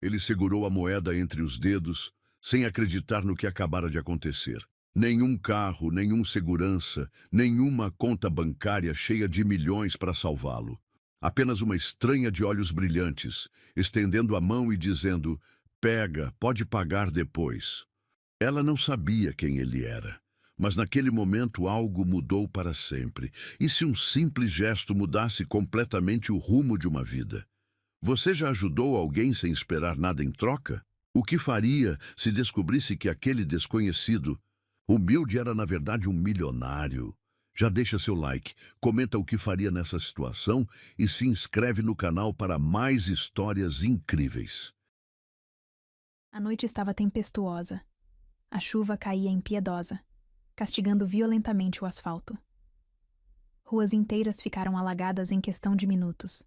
Ele segurou a moeda entre os dedos, sem acreditar no que acabara de acontecer. Nenhum carro, nenhum segurança, nenhuma conta bancária cheia de milhões para salvá-lo. Apenas uma estranha de olhos brilhantes, estendendo a mão e dizendo: "Pega, pode pagar depois." Ela não sabia quem ele era, mas naquele momento algo mudou para sempre. E se um simples gesto mudasse completamente o rumo de uma vida? Você já ajudou alguém sem esperar nada em troca? O que faria se descobrisse que aquele desconhecido humilde era na verdade um milionário? Já deixa seu like, comenta o que faria nessa situação e se inscreve no canal para mais histórias incríveis. A noite estava tempestuosa. A chuva caía impiedosa, castigando violentamente o asfalto. Ruas inteiras ficaram alagadas em questão de minutos,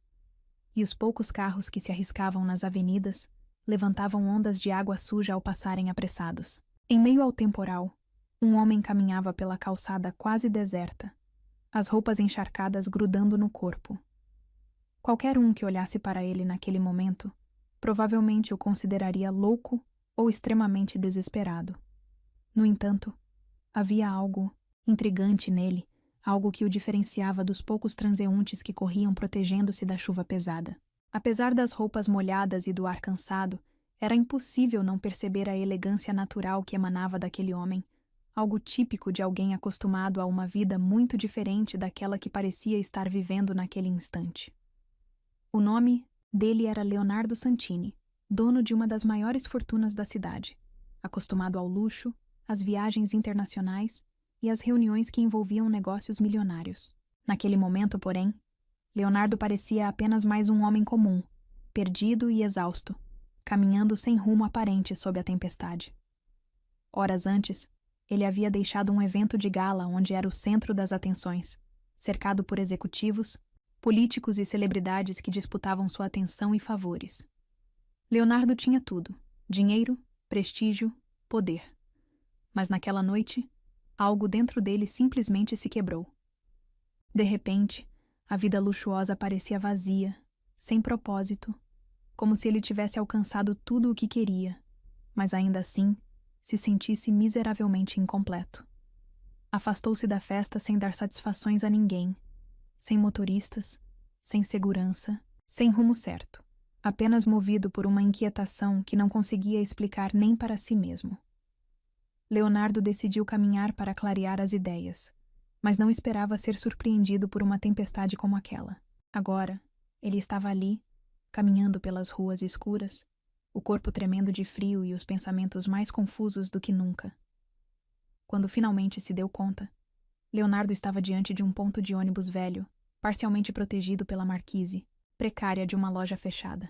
e os poucos carros que se arriscavam nas avenidas levantavam ondas de água suja ao passarem apressados. Em meio ao temporal, um homem caminhava pela calçada quase deserta, as roupas encharcadas grudando no corpo. Qualquer um que olhasse para ele naquele momento provavelmente o consideraria louco ou extremamente desesperado. No entanto, havia algo intrigante nele, algo que o diferenciava dos poucos transeuntes que corriam protegendo-se da chuva pesada. Apesar das roupas molhadas e do ar cansado, era impossível não perceber a elegância natural que emanava daquele homem, algo típico de alguém acostumado a uma vida muito diferente daquela que parecia estar vivendo naquele instante. O nome dele era Leonardo Santini, dono de uma das maiores fortunas da cidade, acostumado ao luxo, às viagens internacionais e às reuniões que envolviam negócios milionários. Naquele momento, porém, Leonardo parecia apenas mais um homem comum, perdido e exausto, caminhando sem rumo aparente sob a tempestade. Horas antes, ele havia deixado um evento de gala onde era o centro das atenções, cercado por executivos, políticos e celebridades que disputavam sua atenção e favores. Leonardo tinha tudo: dinheiro, prestígio, poder. Mas naquela noite, algo dentro dele simplesmente se quebrou. De repente, a vida luxuosa parecia vazia, sem propósito, como se ele tivesse alcançado tudo o que queria, mas ainda assim se sentisse miseravelmente incompleto. Afastou-se da festa sem dar satisfações a ninguém, sem motoristas, sem segurança, sem rumo certo, apenas movido por uma inquietação que não conseguia explicar nem para si mesmo. Leonardo decidiu caminhar para clarear as ideias, mas não esperava ser surpreendido por uma tempestade como aquela. Agora, ele estava ali, caminhando pelas ruas escuras, o corpo tremendo de frio e os pensamentos mais confusos do que nunca. Quando finalmente se deu conta, Leonardo estava diante de um ponto de ônibus velho, parcialmente protegido pela marquise, precária de uma loja fechada.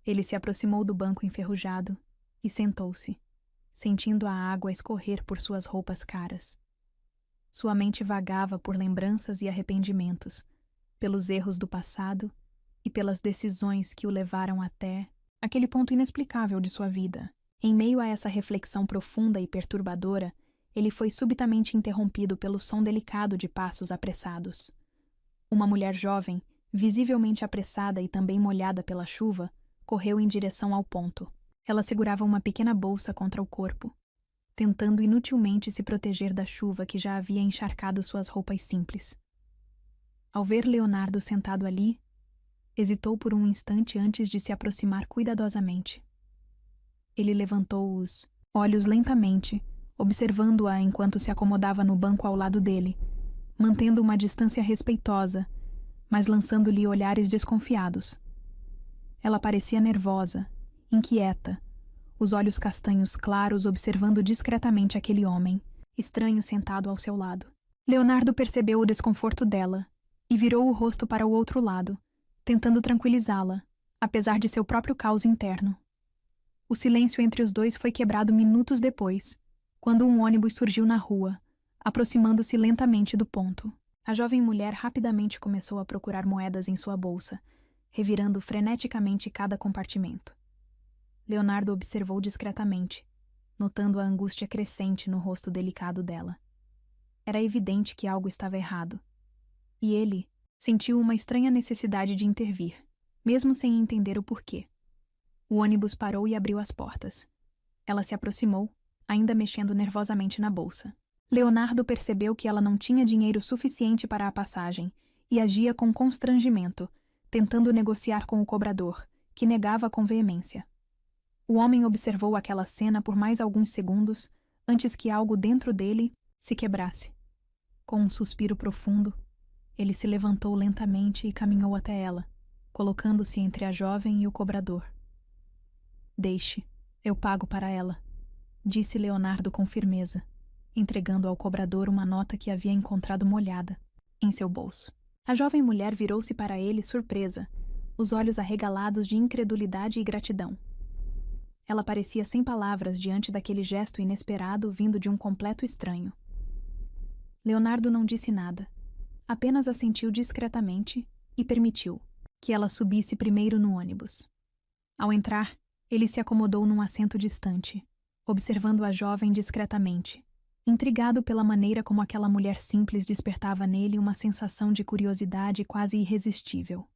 Ele se aproximou do banco enferrujado e sentou-se, sentindo a água escorrer por suas roupas caras. Sua mente vagava por lembranças e arrependimentos, pelos erros do passado e pelas decisões que o levaram até aquele ponto inexplicável de sua vida. Em meio a essa reflexão profunda e perturbadora, ele foi subitamente interrompido pelo som delicado de passos apressados. Uma mulher jovem, visivelmente apressada e também molhada pela chuva, correu em direção ao ponto. Ela segurava uma pequena bolsa contra o corpo, tentando inutilmente se proteger da chuva que já havia encharcado suas roupas simples. Ao ver Leonardo sentado ali, hesitou por um instante antes de se aproximar cuidadosamente. Ele levantou os olhos lentamente, observando-a enquanto se acomodava no banco ao lado dele, mantendo uma distância respeitosa, mas lançando-lhe olhares desconfiados. Ela parecia nervosa, inquieta, os olhos castanhos claros observando discretamente aquele homem, estranho sentado ao seu lado. Leonardo percebeu o desconforto dela e virou o rosto para o outro lado, tentando tranquilizá-la, apesar de seu próprio caos interno. O silêncio entre os dois foi quebrado minutos depois, quando um ônibus surgiu na rua, aproximando-se lentamente do ponto. A jovem mulher rapidamente começou a procurar moedas em sua bolsa, revirando freneticamente cada compartimento. Leonardo observou discretamente, notando a angústia crescente no rosto delicado dela. Era evidente que algo estava errado, e ele sentiu uma estranha necessidade de intervir, mesmo sem entender o porquê. O ônibus parou e abriu as portas. Ela se aproximou, ainda mexendo nervosamente na bolsa. Leonardo percebeu que ela não tinha dinheiro suficiente para a passagem e agia com constrangimento, tentando negociar com o cobrador, que negava com veemência. O homem observou aquela cena por mais alguns segundos antes que algo dentro dele se quebrasse. Com um suspiro profundo, ele se levantou lentamente e caminhou até ela, colocando-se entre a jovem e o cobrador. Deixe, eu pago para ela, disse Leonardo com firmeza, entregando ao cobrador uma nota que havia encontrado molhada em seu bolso. A jovem mulher virou-se para ele surpresa, os olhos arregalados de incredulidade e gratidão. Ela parecia sem palavras diante daquele gesto inesperado vindo de um completo estranho. Leonardo não disse nada, apenas assentiu discretamente e permitiu que ela subisse primeiro no ônibus. Ao entrar, ele se acomodou num assento distante, observando a jovem discretamente, intrigado pela maneira como aquela mulher simples despertava nele uma sensação de curiosidade quase irresistível.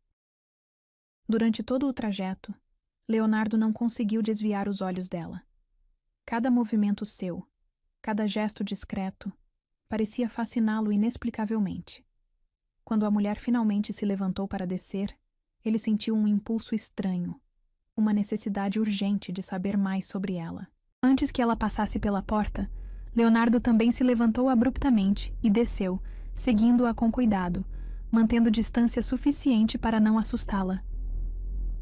Durante todo o trajeto, Leonardo não conseguiu desviar os olhos dela. Cada movimento seu, cada gesto discreto, parecia fasciná-lo inexplicavelmente. Quando a mulher finalmente se levantou para descer, ele sentiu um impulso estranho, uma necessidade urgente de saber mais sobre ela. Antes que ela passasse pela porta, Leonardo também se levantou abruptamente e desceu, seguindo-a com cuidado, mantendo distância suficiente para não assustá-la.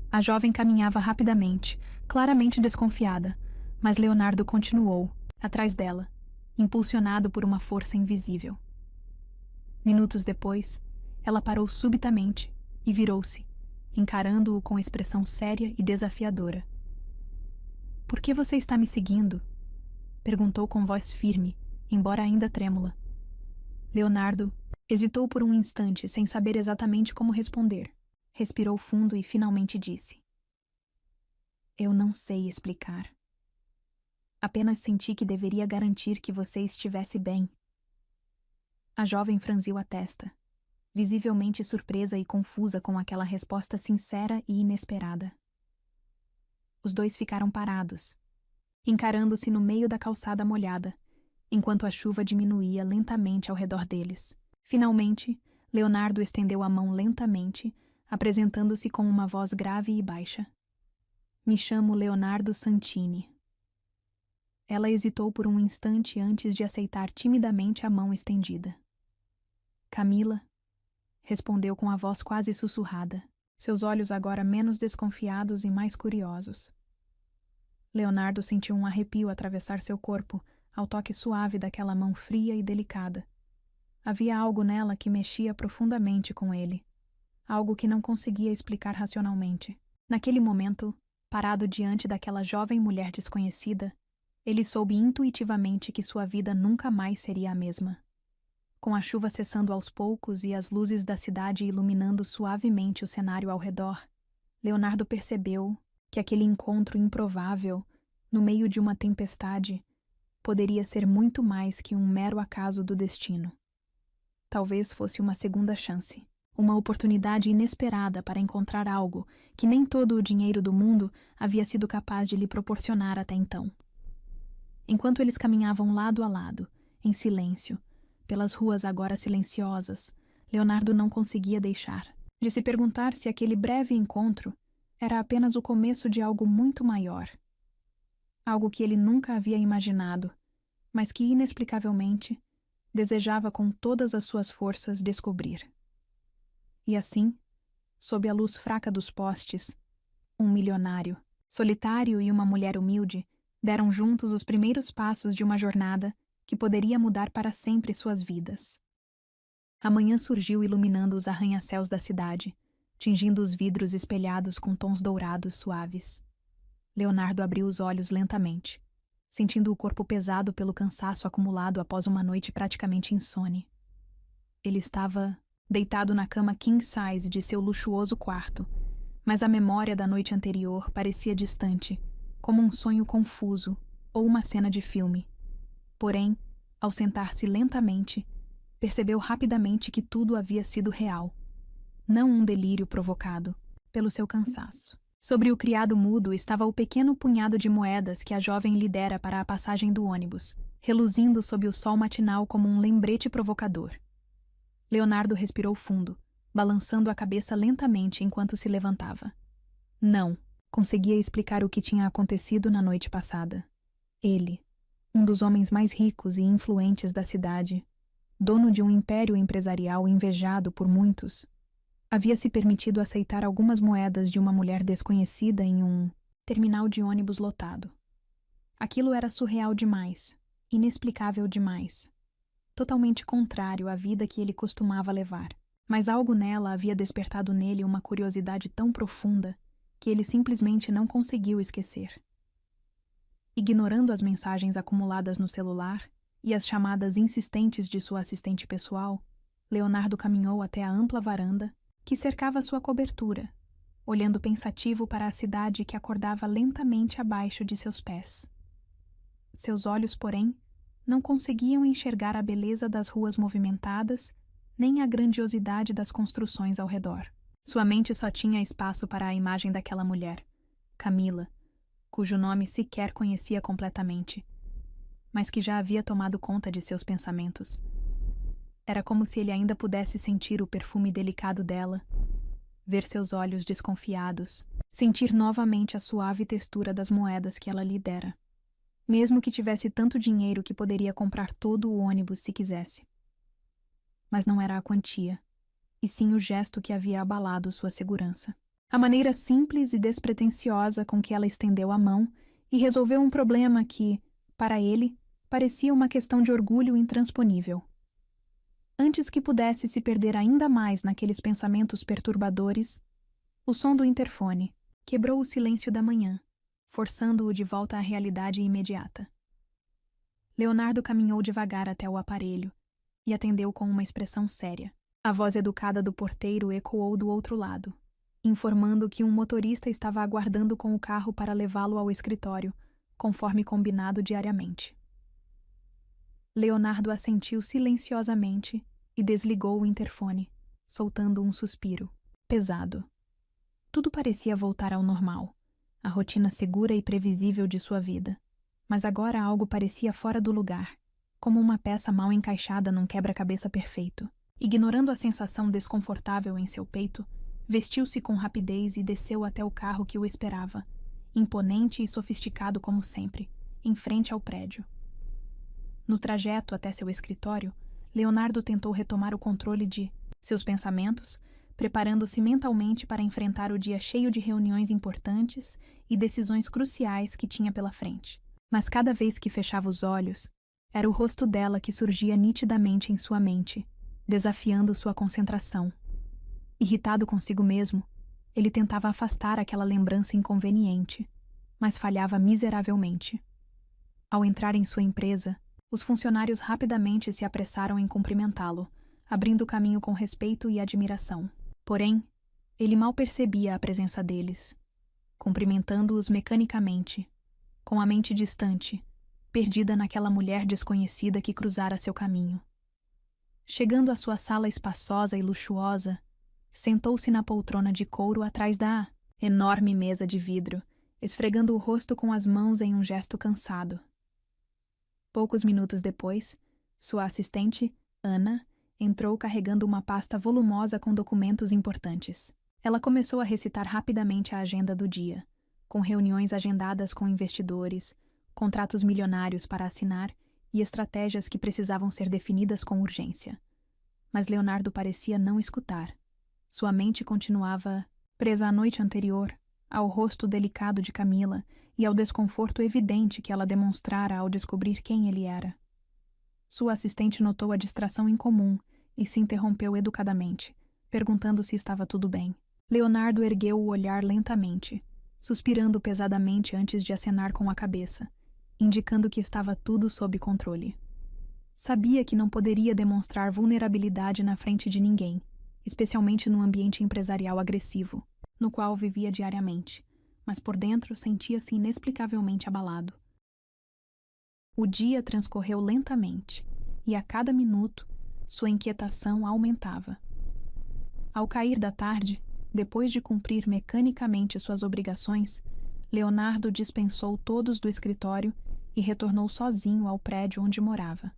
A jovem caminhava rapidamente, claramente desconfiada, mas Leonardo continuou, atrás dela, impulsionado por uma força invisível. Minutos depois, ela parou subitamente e virou-se, encarando-o com expressão séria e desafiadora. — Por que você está me seguindo? Perguntou com voz firme, embora ainda trêmula. Leonardo hesitou por um instante, sem saber exatamente como responder. Respirou fundo e finalmente disse: Eu não sei explicar. Apenas senti que deveria garantir que você estivesse bem. A jovem franziu a testa, visivelmente surpresa e confusa com aquela resposta sincera e inesperada. Os dois ficaram parados, encarando-se no meio da calçada molhada, enquanto a chuva diminuía lentamente ao redor deles. Finalmente, Leonardo estendeu a mão lentamente, apresentando-se com uma voz grave e baixa. Me chamo Leonardo Santini. Ela hesitou por um instante antes de aceitar timidamente a mão estendida. Camila, respondeu com a voz quase sussurrada, seus olhos agora menos desconfiados e mais curiosos. Leonardo sentiu um arrepio atravessar seu corpo ao toque suave daquela mão fria e delicada. Havia algo nela que mexia profundamente com ele, algo que não conseguia explicar racionalmente. Naquele momento, parado diante daquela jovem mulher desconhecida, ele soube intuitivamente que sua vida nunca mais seria a mesma. Com a chuva cessando aos poucos e as luzes da cidade iluminando suavemente o cenário ao redor, Leonardo percebeu que aquele encontro improvável, no meio de uma tempestade, poderia ser muito mais que um mero acaso do destino. Talvez fosse uma segunda chance, uma oportunidade inesperada para encontrar algo que nem todo o dinheiro do mundo havia sido capaz de lhe proporcionar até então. Enquanto eles caminhavam lado a lado, em silêncio, pelas ruas agora silenciosas, Leonardo não conseguia deixar de se perguntar se aquele breve encontro era apenas o começo de algo muito maior. Algo que ele nunca havia imaginado, mas que inexplicavelmente desejava com todas as suas forças descobrir. E assim, sob a luz fraca dos postes, um milionário, solitário e uma mulher humilde deram juntos os primeiros passos de uma jornada que poderia mudar para sempre suas vidas. A manhã surgiu iluminando os arranha-céus da cidade, tingindo os vidros espelhados com tons dourados suaves. Leonardo abriu os olhos lentamente, sentindo o corpo pesado pelo cansaço acumulado após uma noite praticamente insone. Ele estava deitado na cama king size de seu luxuoso quarto, mas a memória da noite anterior parecia distante, como um sonho confuso ou uma cena de filme. Porém, ao sentar-se lentamente, percebeu rapidamente que tudo havia sido real, não um delírio provocado pelo seu cansaço. Sobre o criado mudo estava o pequeno punhado de moedas que a jovem lhe dera para a passagem do ônibus, reluzindo sob o sol matinal como um lembrete provocador. Leonardo respirou fundo, balançando a cabeça lentamente enquanto se levantava. Não, conseguia explicar o que tinha acontecido na noite passada. Ele, um dos homens mais ricos e influentes da cidade, dono de um império empresarial invejado por muitos, havia se permitido aceitar algumas moedas de uma mulher desconhecida em um terminal de ônibus lotado. Aquilo era surreal demais, inexplicável demais, totalmente contrário à vida que ele costumava levar. Mas algo nela havia despertado nele uma curiosidade tão profunda que ele simplesmente não conseguiu esquecer. Ignorando as mensagens acumuladas no celular e as chamadas insistentes de sua assistente pessoal, Leonardo caminhou até a ampla varanda que cercava sua cobertura, olhando pensativo para a cidade que acordava lentamente abaixo de seus pés. Seus olhos, porém, não conseguiam enxergar a beleza das ruas movimentadas, nem a grandiosidade das construções ao redor. Sua mente só tinha espaço para a imagem daquela mulher, Camila, cujo nome sequer conhecia completamente, mas que já havia tomado conta de seus pensamentos. Era como se ele ainda pudesse sentir o perfume delicado dela, ver seus olhos desconfiados, sentir novamente a suave textura das moedas que ela lhe dera. Mesmo que tivesse tanto dinheiro que poderia comprar todo o ônibus se quisesse. Mas não era a quantia, e sim o gesto que havia abalado sua segurança. A maneira simples e despretensiosa com que ela estendeu a mão e resolveu um problema que, para ele, parecia uma questão de orgulho intransponível. Antes que pudesse se perder ainda mais naqueles pensamentos perturbadores, o som do interfone quebrou o silêncio da manhã, forçando-o de volta à realidade imediata. Leonardo caminhou devagar até o aparelho e atendeu com uma expressão séria. A voz educada do porteiro ecoou do outro lado, informando que um motorista estava aguardando com o carro para levá-lo ao escritório, conforme combinado diariamente. Leonardo assentiu silenciosamente e desligou o interfone, soltando um suspiro, pesado. Tudo parecia voltar ao normal, a rotina segura e previsível de sua vida. Mas agora algo parecia fora do lugar, como uma peça mal encaixada num quebra-cabeça perfeito. Ignorando a sensação desconfortável em seu peito, vestiu-se com rapidez e desceu até o carro que o esperava, imponente e sofisticado como sempre, em frente ao prédio. No trajeto até seu escritório, Leonardo tentou retomar o controle de seus pensamentos, preparando-se mentalmente para enfrentar o dia cheio de reuniões importantes e decisões cruciais que tinha pela frente. Mas cada vez que fechava os olhos, era o rosto dela que surgia nitidamente em sua mente, desafiando sua concentração. Irritado consigo mesmo, ele tentava afastar aquela lembrança inconveniente, mas falhava miseravelmente. Ao entrar em sua empresa, os funcionários rapidamente se apressaram em cumprimentá-lo, abrindo caminho com respeito e admiração. Porém, ele mal percebia a presença deles, cumprimentando-os mecanicamente, com a mente distante, perdida naquela mulher desconhecida que cruzara seu caminho. Chegando à sua sala espaçosa e luxuosa, sentou-se na poltrona de couro atrás da enorme mesa de vidro, esfregando o rosto com as mãos em um gesto cansado. Poucos minutos depois, sua assistente, Ana, entrou carregando uma pasta volumosa com documentos importantes. Ela começou a recitar rapidamente a agenda do dia, com reuniões agendadas com investidores, contratos milionários para assinar e estratégias que precisavam ser definidas com urgência. Mas Leonardo parecia não escutar. Sua mente continuava presa à noite anterior, ao rosto delicado de Camila e ao desconforto evidente que ela demonstrara ao descobrir quem ele era. Sua assistente notou a distração incomum e se interrompeu educadamente, perguntando se estava tudo bem. Leonardo ergueu o olhar lentamente, suspirando pesadamente antes de acenar com a cabeça, indicando que estava tudo sob controle. Sabia que não poderia demonstrar vulnerabilidade na frente de ninguém, especialmente no ambiente empresarial agressivo, no qual vivia diariamente, mas por dentro sentia-se inexplicavelmente abalado. O dia transcorreu lentamente, e a cada minuto, sua inquietação aumentava. Ao cair da tarde, Depois de cumprir mecanicamente suas obrigações, Leonardo dispensou todos do escritório e retornou sozinho ao prédio onde morava.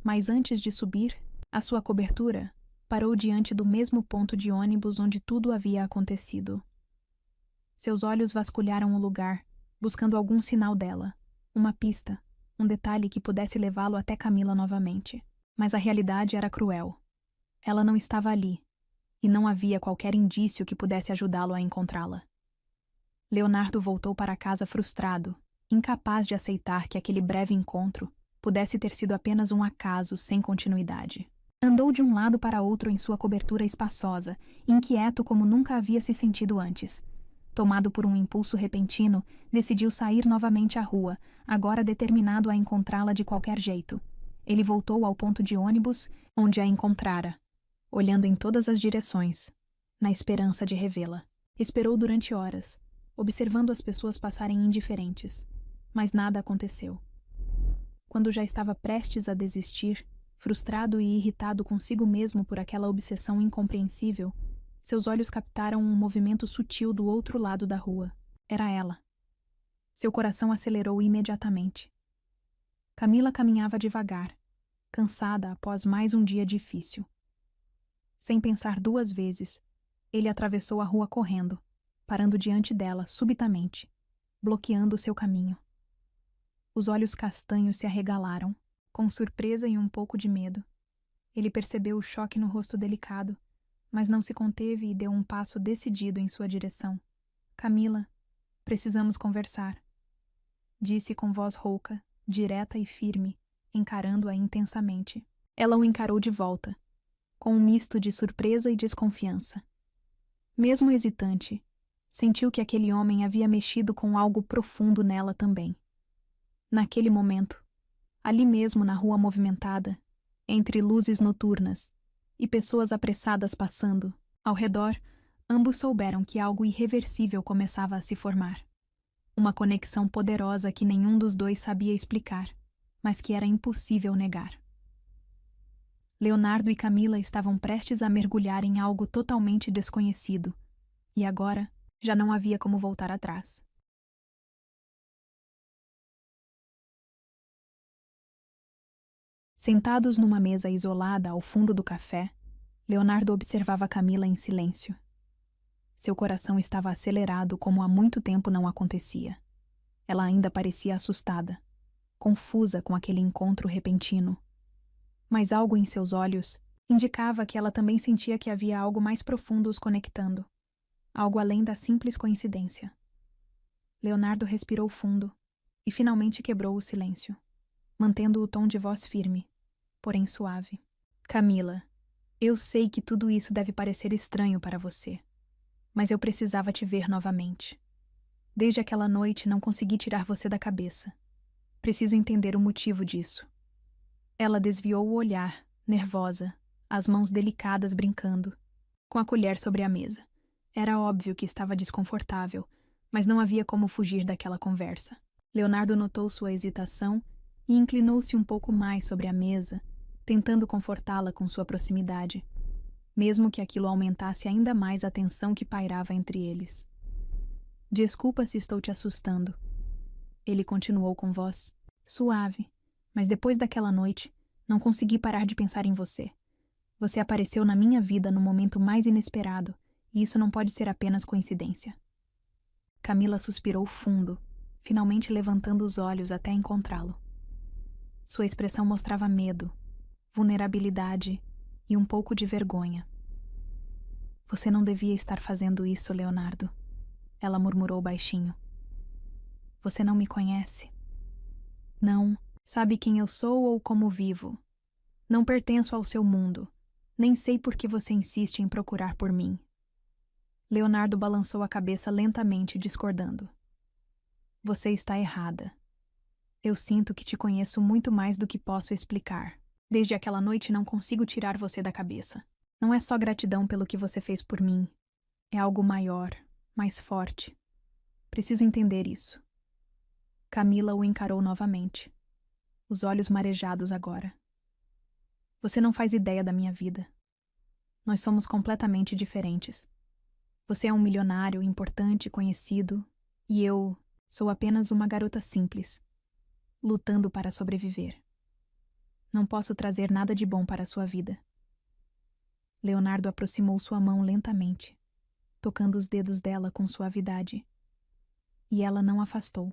Mas antes de subir, a sua cobertura parou diante do mesmo ponto de ônibus onde tudo havia acontecido. Seus olhos vasculharam o lugar, buscando algum sinal dela, uma pista, um detalhe que pudesse levá-lo até Camila novamente. Mas a realidade era cruel. Ela não estava ali, e não havia qualquer indício que pudesse ajudá-lo a encontrá-la. Leonardo voltou para casa frustrado, incapaz de aceitar que aquele breve encontro pudesse ter sido apenas um acaso sem continuidade. Andou de um lado para outro em sua cobertura espaçosa, inquieto como nunca havia se sentido antes. Tomado por um impulso repentino, decidiu sair novamente à rua, agora determinado a encontrá-la de qualquer jeito. Ele voltou ao ponto de ônibus, onde a encontrara, olhando em todas as direções, na esperança de revê-la. Esperou durante horas, observando as pessoas passarem indiferentes, mas nada aconteceu. Quando já estava prestes a desistir, frustrado e irritado consigo mesmo por aquela obsessão incompreensível, seus olhos captaram um movimento sutil do outro lado da rua. Era ela. Seu coração acelerou imediatamente. Camila caminhava devagar, cansada após mais um dia difícil. Sem pensar duas vezes, ele atravessou a rua correndo, parando diante dela subitamente, bloqueando seu caminho. Os olhos castanhos se arregalaram, com surpresa e um pouco de medo. Ele percebeu o choque no rosto delicado, mas não se conteve e deu um passo decidido em sua direção. Camila, precisamos conversar, disse com voz rouca, direta e firme, encarando-a intensamente. Ela o encarou de volta, com um misto de surpresa e desconfiança. Mesmo hesitante, sentiu que aquele homem havia mexido com algo profundo nela também. Naquele momento, ali mesmo na rua movimentada, entre luzes noturnas e pessoas apressadas passando, ao redor, ambos souberam que algo irreversível começava a se formar. Uma conexão poderosa que nenhum dos dois sabia explicar, mas que era impossível negar. Leonardo e Camila estavam prestes a mergulhar em algo totalmente desconhecido, e agora já não havia como voltar atrás. Sentados numa mesa isolada ao fundo do café, Leonardo observava Camila em silêncio. Seu coração estava acelerado como há muito tempo não acontecia. Ela ainda parecia assustada, confusa com aquele encontro repentino. Mas algo em seus olhos indicava que ela também sentia que havia algo mais profundo os conectando, algo além da simples coincidência. Leonardo respirou fundo e finalmente quebrou o silêncio, mantendo o tom de voz firme, porém suave. Camila, eu sei que tudo isso deve parecer estranho para você, mas eu precisava te ver novamente. Desde aquela noite não consegui tirar você da cabeça. Preciso entender o motivo disso. Ela desviou o olhar, nervosa, as mãos delicadas brincando, com a colher sobre a mesa. Era óbvio que estava desconfortável, mas não havia como fugir daquela conversa. Leonardo notou sua hesitação e inclinou-se um pouco mais sobre a mesa, tentando confortá-la com sua proximidade, mesmo que aquilo aumentasse ainda mais a tensão que pairava entre eles. Desculpa se estou te assustando. Ele continuou com voz suave, mas depois daquela noite, não consegui parar de pensar em você. Você apareceu na minha vida no momento mais inesperado, e isso não pode ser apenas coincidência. Camila suspirou fundo, finalmente levantando os olhos até encontrá-lo. Sua expressão mostrava medo, vulnerabilidade e um pouco de vergonha. Você não devia estar fazendo isso, Leonardo, ela murmurou baixinho. Você não me conhece. Não sabe quem eu sou ou como vivo. Não pertenço ao seu mundo. Nem sei por que você insiste em procurar por mim. Leonardo balançou a cabeça lentamente, discordando. Você está errada. Eu sinto que te conheço muito mais do que posso explicar. Desde aquela noite não consigo tirar você da cabeça. Não é só gratidão pelo que você fez por mim. É algo maior, mais forte. Preciso entender isso. Camila o encarou novamente, os olhos marejados agora. Você não faz ideia da minha vida. Nós somos completamente diferentes. Você é um milionário importante, conhecido, e eu sou apenas uma garota simples, lutando para sobreviver. Não posso trazer nada de bom para a sua vida. Leonardo aproximou sua mão lentamente, tocando os dedos dela com suavidade. E ela não afastou.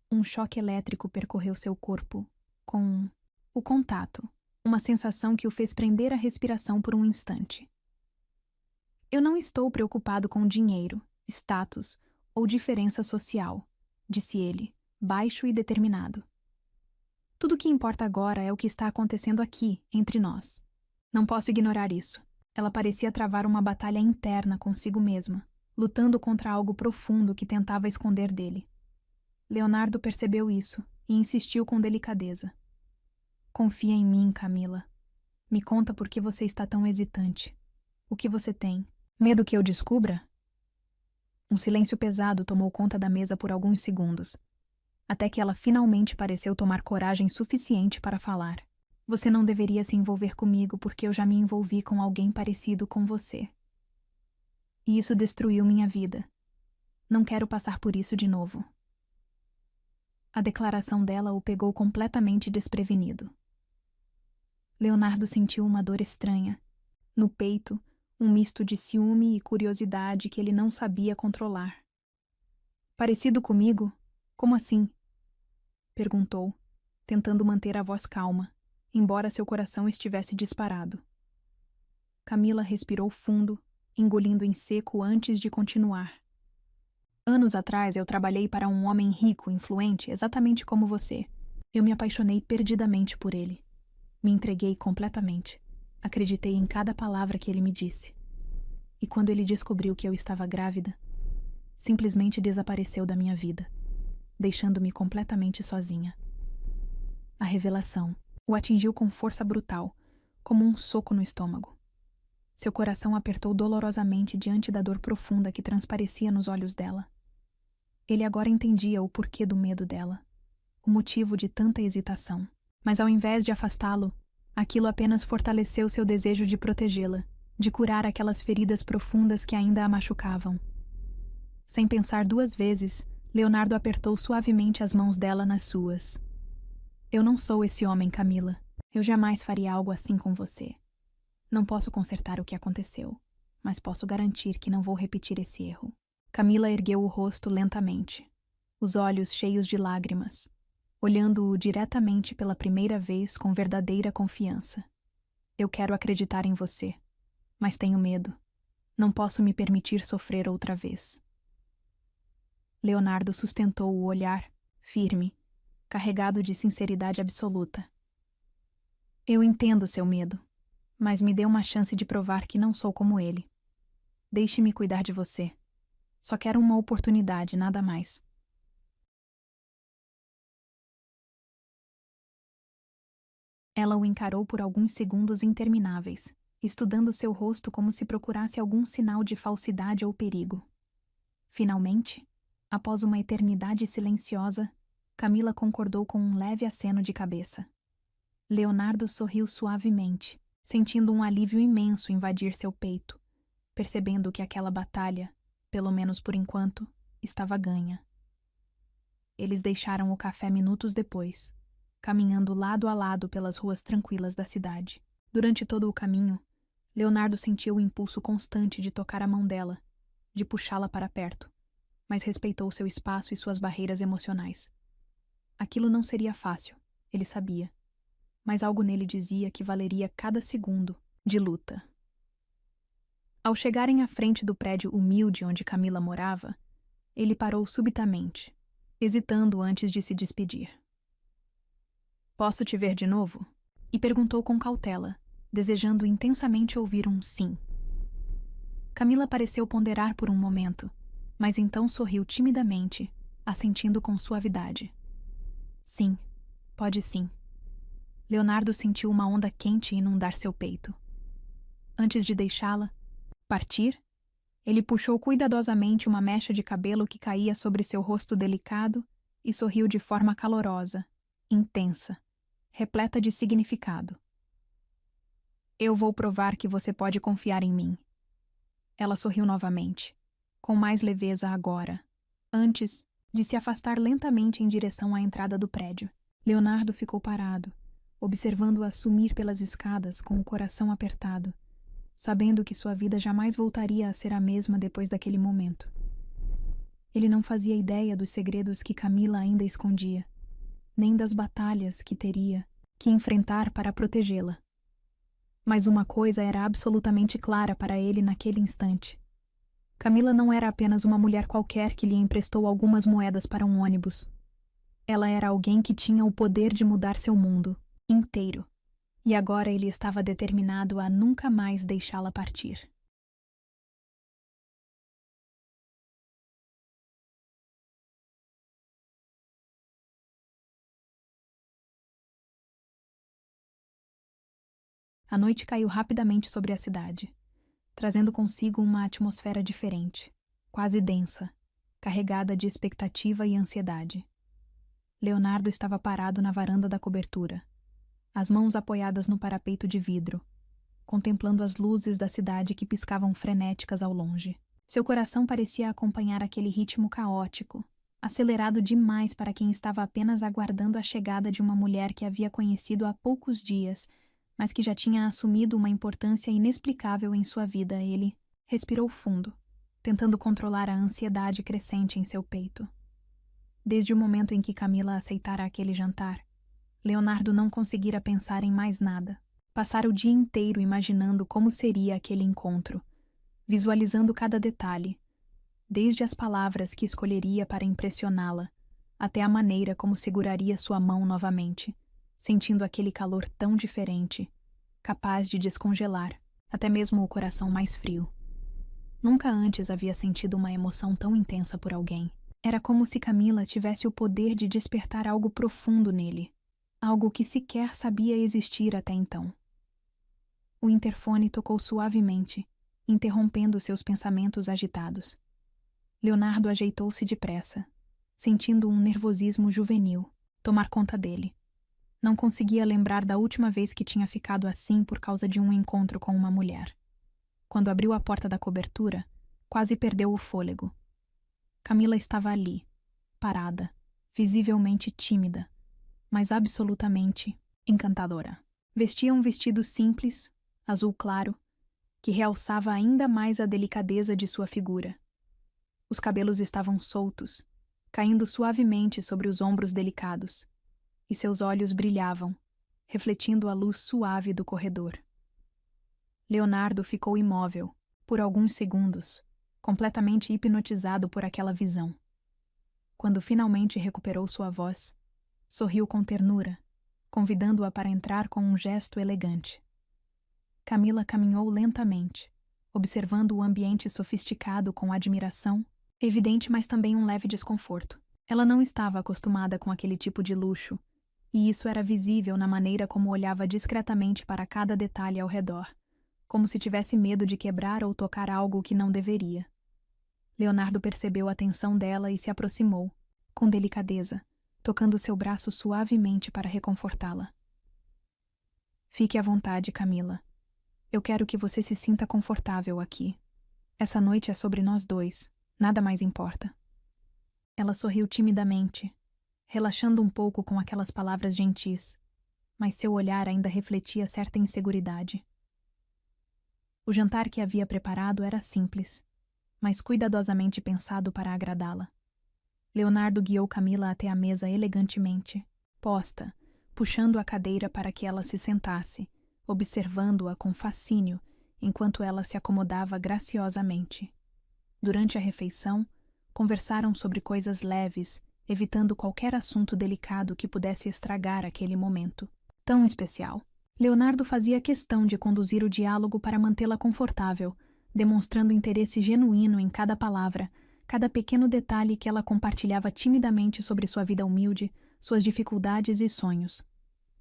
Um choque elétrico percorreu seu corpo, com o contato, uma sensação que o fez prender a respiração por um instante. Eu não estou preocupado com dinheiro, status ou diferença social, disse ele, baixo e determinado. Tudo o que importa agora é o que está acontecendo aqui, entre nós. Não posso ignorar isso. Ela parecia travar uma batalha interna consigo mesma, lutando contra algo profundo que tentava esconder dele. Leonardo percebeu isso e insistiu com delicadeza. Confia em mim, Camila. Me conta por que você está tão hesitante. O que você tem? Medo que eu descubra? Um silêncio pesado tomou conta da mesa por alguns segundos, até que ela finalmente pareceu tomar coragem suficiente para falar. Você não deveria se envolver comigo porque eu já me envolvi com alguém parecido com você. E isso destruiu minha vida. Não quero passar por isso de novo. A declaração dela o pegou completamente desprevenido. Leonardo sentiu uma dor estranha. No peito, um misto de ciúme e curiosidade que ele não sabia controlar. Parecido comigo? Como assim? Perguntou, tentando manter a voz calma, embora seu coração estivesse disparado. Camila respirou fundo, engolindo em seco antes de continuar. Anos atrás eu trabalhei para um homem rico, influente, exatamente como você. Eu me apaixonei perdidamente por ele. Me entreguei completamente. Acreditei em cada palavra que ele me disse. E quando ele descobriu que eu estava grávida, simplesmente desapareceu da minha vida, deixando-me completamente sozinha. A revelação o atingiu com força brutal, como um soco no estômago. Seu coração apertou dolorosamente diante da dor profunda que transparecia nos olhos dela. Ele agora entendia o porquê do medo dela, o motivo de tanta hesitação. Mas ao invés de afastá-lo, aquilo apenas fortaleceu seu desejo de protegê-la, de curar aquelas feridas profundas que ainda a machucavam. Sem pensar duas vezes, Leonardo apertou suavemente as mãos dela nas suas. Eu não sou esse homem, Camila. Eu jamais faria algo assim com você. Não posso consertar o que aconteceu, mas posso garantir que não vou repetir esse erro. Camila ergueu o rosto lentamente, os olhos cheios de lágrimas, olhando-o diretamente pela primeira vez com verdadeira confiança. Eu quero acreditar em você, mas tenho medo. Não posso me permitir sofrer outra vez. Leonardo sustentou o olhar, firme, carregado de sinceridade absoluta. Eu entendo seu medo, mas me dê uma chance de provar que não sou como ele. Deixe-me cuidar de você. Só quero uma oportunidade, nada mais. Ela o encarou por alguns segundos intermináveis, estudando seu rosto como se procurasse algum sinal de falsidade ou perigo. Finalmente, após uma eternidade silenciosa, Camila concordou com um leve aceno de cabeça. Leonardo sorriu suavemente, sentindo um alívio imenso invadir seu peito, percebendo que aquela batalha, pelo menos por enquanto, estava ganha. Eles deixaram o café minutos depois, caminhando lado a lado pelas ruas tranquilas da cidade. Durante todo o caminho, Leonardo sentiu o impulso constante de tocar a mão dela, de puxá-la para perto, mas respeitou seu espaço e suas barreiras emocionais. Aquilo não seria fácil, ele sabia, mas algo nele dizia que valeria cada segundo de luta. Ao chegarem à frente do prédio humilde onde Camila morava, ele parou subitamente, hesitando antes de se despedir. Posso te ver de novo? E perguntou com cautela, desejando intensamente ouvir um sim. Camila pareceu ponderar por um momento, mas então sorriu timidamente, assentindo com suavidade. Sim, pode sim. Leonardo sentiu uma onda quente inundar seu peito. Antes de deixá-la partir, ele puxou cuidadosamente uma mecha de cabelo que caía sobre seu rosto delicado e sorriu de forma calorosa, intensa, repleta de significado. Eu vou provar que você pode confiar em mim. Ela sorriu novamente, com mais leveza agora, antes de se afastar lentamente em direção à entrada do prédio. Leonardo ficou parado, observando-a sumir pelas escadas com o coração apertado, sabendo que sua vida jamais voltaria a ser a mesma depois daquele momento. Ele não fazia ideia dos segredos que Camila ainda escondia, nem das batalhas que teria que enfrentar para protegê-la. Mas uma coisa era absolutamente clara para ele naquele instante. Camila não era apenas uma mulher qualquer que lhe emprestou algumas moedas para um ônibus. Ela era alguém que tinha o poder de mudar seu mundo inteiro. E agora ele estava determinado a nunca mais deixá-la partir. A noite caiu rapidamente sobre a cidade, trazendo consigo uma atmosfera diferente, quase densa, carregada de expectativa e ansiedade. Leonardo estava parado na varanda da cobertura, as mãos apoiadas no parapeito de vidro, contemplando as luzes da cidade que piscavam frenéticas ao longe. Seu coração parecia acompanhar aquele ritmo caótico, acelerado demais para quem estava apenas aguardando a chegada de uma mulher que havia conhecido há poucos dias, mas que já tinha assumido uma importância inexplicável em sua vida. Ele respirou fundo, tentando controlar a ansiedade crescente em seu peito. Desde o momento em que Camila aceitara aquele jantar, Leonardo não conseguira pensar em mais nada. Passara o dia inteiro imaginando como seria aquele encontro, visualizando cada detalhe, desde as palavras que escolheria para impressioná-la, até a maneira como seguraria sua mão novamente, sentindo aquele calor tão diferente, capaz de descongelar até mesmo o coração mais frio. Nunca antes havia sentido uma emoção tão intensa por alguém. Era como se Camila tivesse o poder de despertar algo profundo nele, algo que sequer sabia existir até então. O interfone tocou suavemente, interrompendo seus pensamentos agitados. Leonardo ajeitou-se depressa, sentindo um nervosismo juvenil tomar conta dele. Não conseguia lembrar da última vez que tinha ficado assim por causa de um encontro com uma mulher. Quando abriu a porta da cobertura, quase perdeu o fôlego. Camila estava ali, parada, visivelmente tímida, mas absolutamente encantadora. Vestia um vestido simples, azul claro, que realçava ainda mais a delicadeza de sua figura. Os cabelos estavam soltos, caindo suavemente sobre os ombros delicados, e seus olhos brilhavam, refletindo a luz suave do corredor. Leonardo ficou imóvel, por alguns segundos, completamente hipnotizado por aquela visão. Quando finalmente recuperou sua voz, sorriu com ternura, convidando-a para entrar com um gesto elegante. Camila caminhou lentamente, observando o ambiente sofisticado com admiração, evidente, mas também um leve desconforto. Ela não estava acostumada com aquele tipo de luxo, e isso era visível na maneira como olhava discretamente para cada detalhe ao redor, como se tivesse medo de quebrar ou tocar algo que não deveria. Leonardo percebeu a tensão dela e se aproximou, com delicadeza, tocando seu braço suavemente para reconfortá-la. Fique à vontade, Camila. Eu quero que você se sinta confortável aqui. Essa noite é sobre nós dois, nada mais importa. Ela sorriu timidamente, relaxando um pouco com aquelas palavras gentis, mas seu olhar ainda refletia certa inseguridade. O jantar que havia preparado era simples, mas cuidadosamente pensado para agradá-la. Leonardo guiou Camila até a mesa elegantemente, posta, puxando a cadeira para que ela se sentasse, observando-a com fascínio enquanto ela se acomodava graciosamente. Durante a refeição, conversaram sobre coisas leves, evitando qualquer assunto delicado que pudesse estragar aquele momento tão especial. Leonardo fazia questão de conduzir o diálogo para mantê-la confortável, demonstrando interesse genuíno em cada palavra, cada pequeno detalhe que ela compartilhava timidamente sobre sua vida humilde, suas dificuldades e sonhos.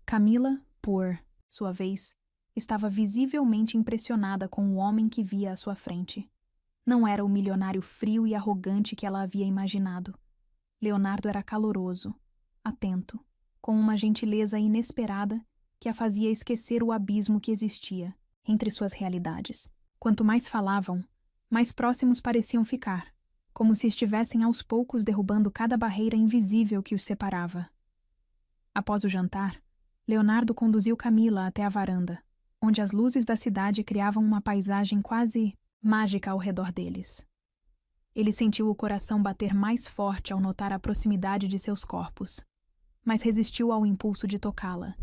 Camila, por sua vez, estava visivelmente impressionada com o homem que via à sua frente. Não era o milionário frio e arrogante que ela havia imaginado. Leonardo era caloroso, atento, com uma gentileza inesperada que a fazia esquecer o abismo que existia entre suas realidades. Quanto mais falavam, Mais próximos pareciam ficar, como se estivessem aos poucos derrubando cada barreira invisível que os separava. Após o jantar, Leonardo conduziu Camila até a varanda, onde as luzes da cidade criavam uma paisagem quase mágica ao redor deles. Ele sentiu o coração bater mais forte ao notar a proximidade de seus corpos, mas resistiu ao impulso de tocá-la,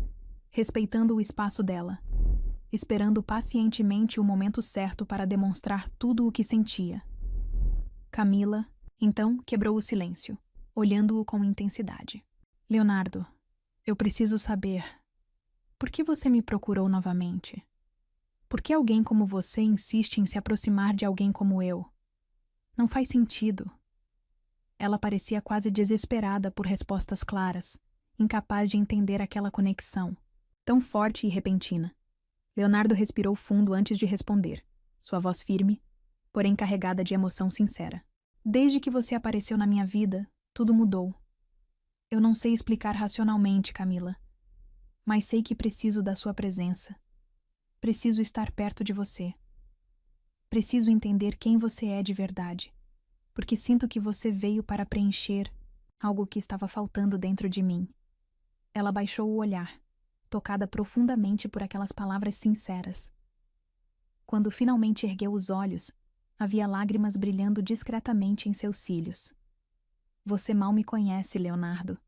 respeitando o espaço dela, esperando pacientemente o momento certo para demonstrar tudo o que sentia. Camila, então, quebrou o silêncio, olhando-o com intensidade. Leonardo, eu preciso saber, por que você me procurou novamente? Por que alguém como você insiste em se aproximar de alguém como eu? Não faz sentido. Ela parecia quase desesperada por respostas claras, incapaz de entender aquela conexão, tão forte e repentina. Leonardo respirou fundo antes de responder, sua voz firme, porém carregada de emoção sincera. Desde que você apareceu na minha vida, tudo mudou. Eu não sei explicar racionalmente, Camila, mas sei que preciso da sua presença. Preciso estar perto de você. Preciso entender quem você é de verdade, porque sinto que você veio para preencher algo que estava faltando dentro de mim. Ela baixou o olhar, tocada profundamente por aquelas palavras sinceras. Quando finalmente ergueu os olhos, havia lágrimas brilhando discretamente em seus cílios. Você mal me conhece, Leonardo.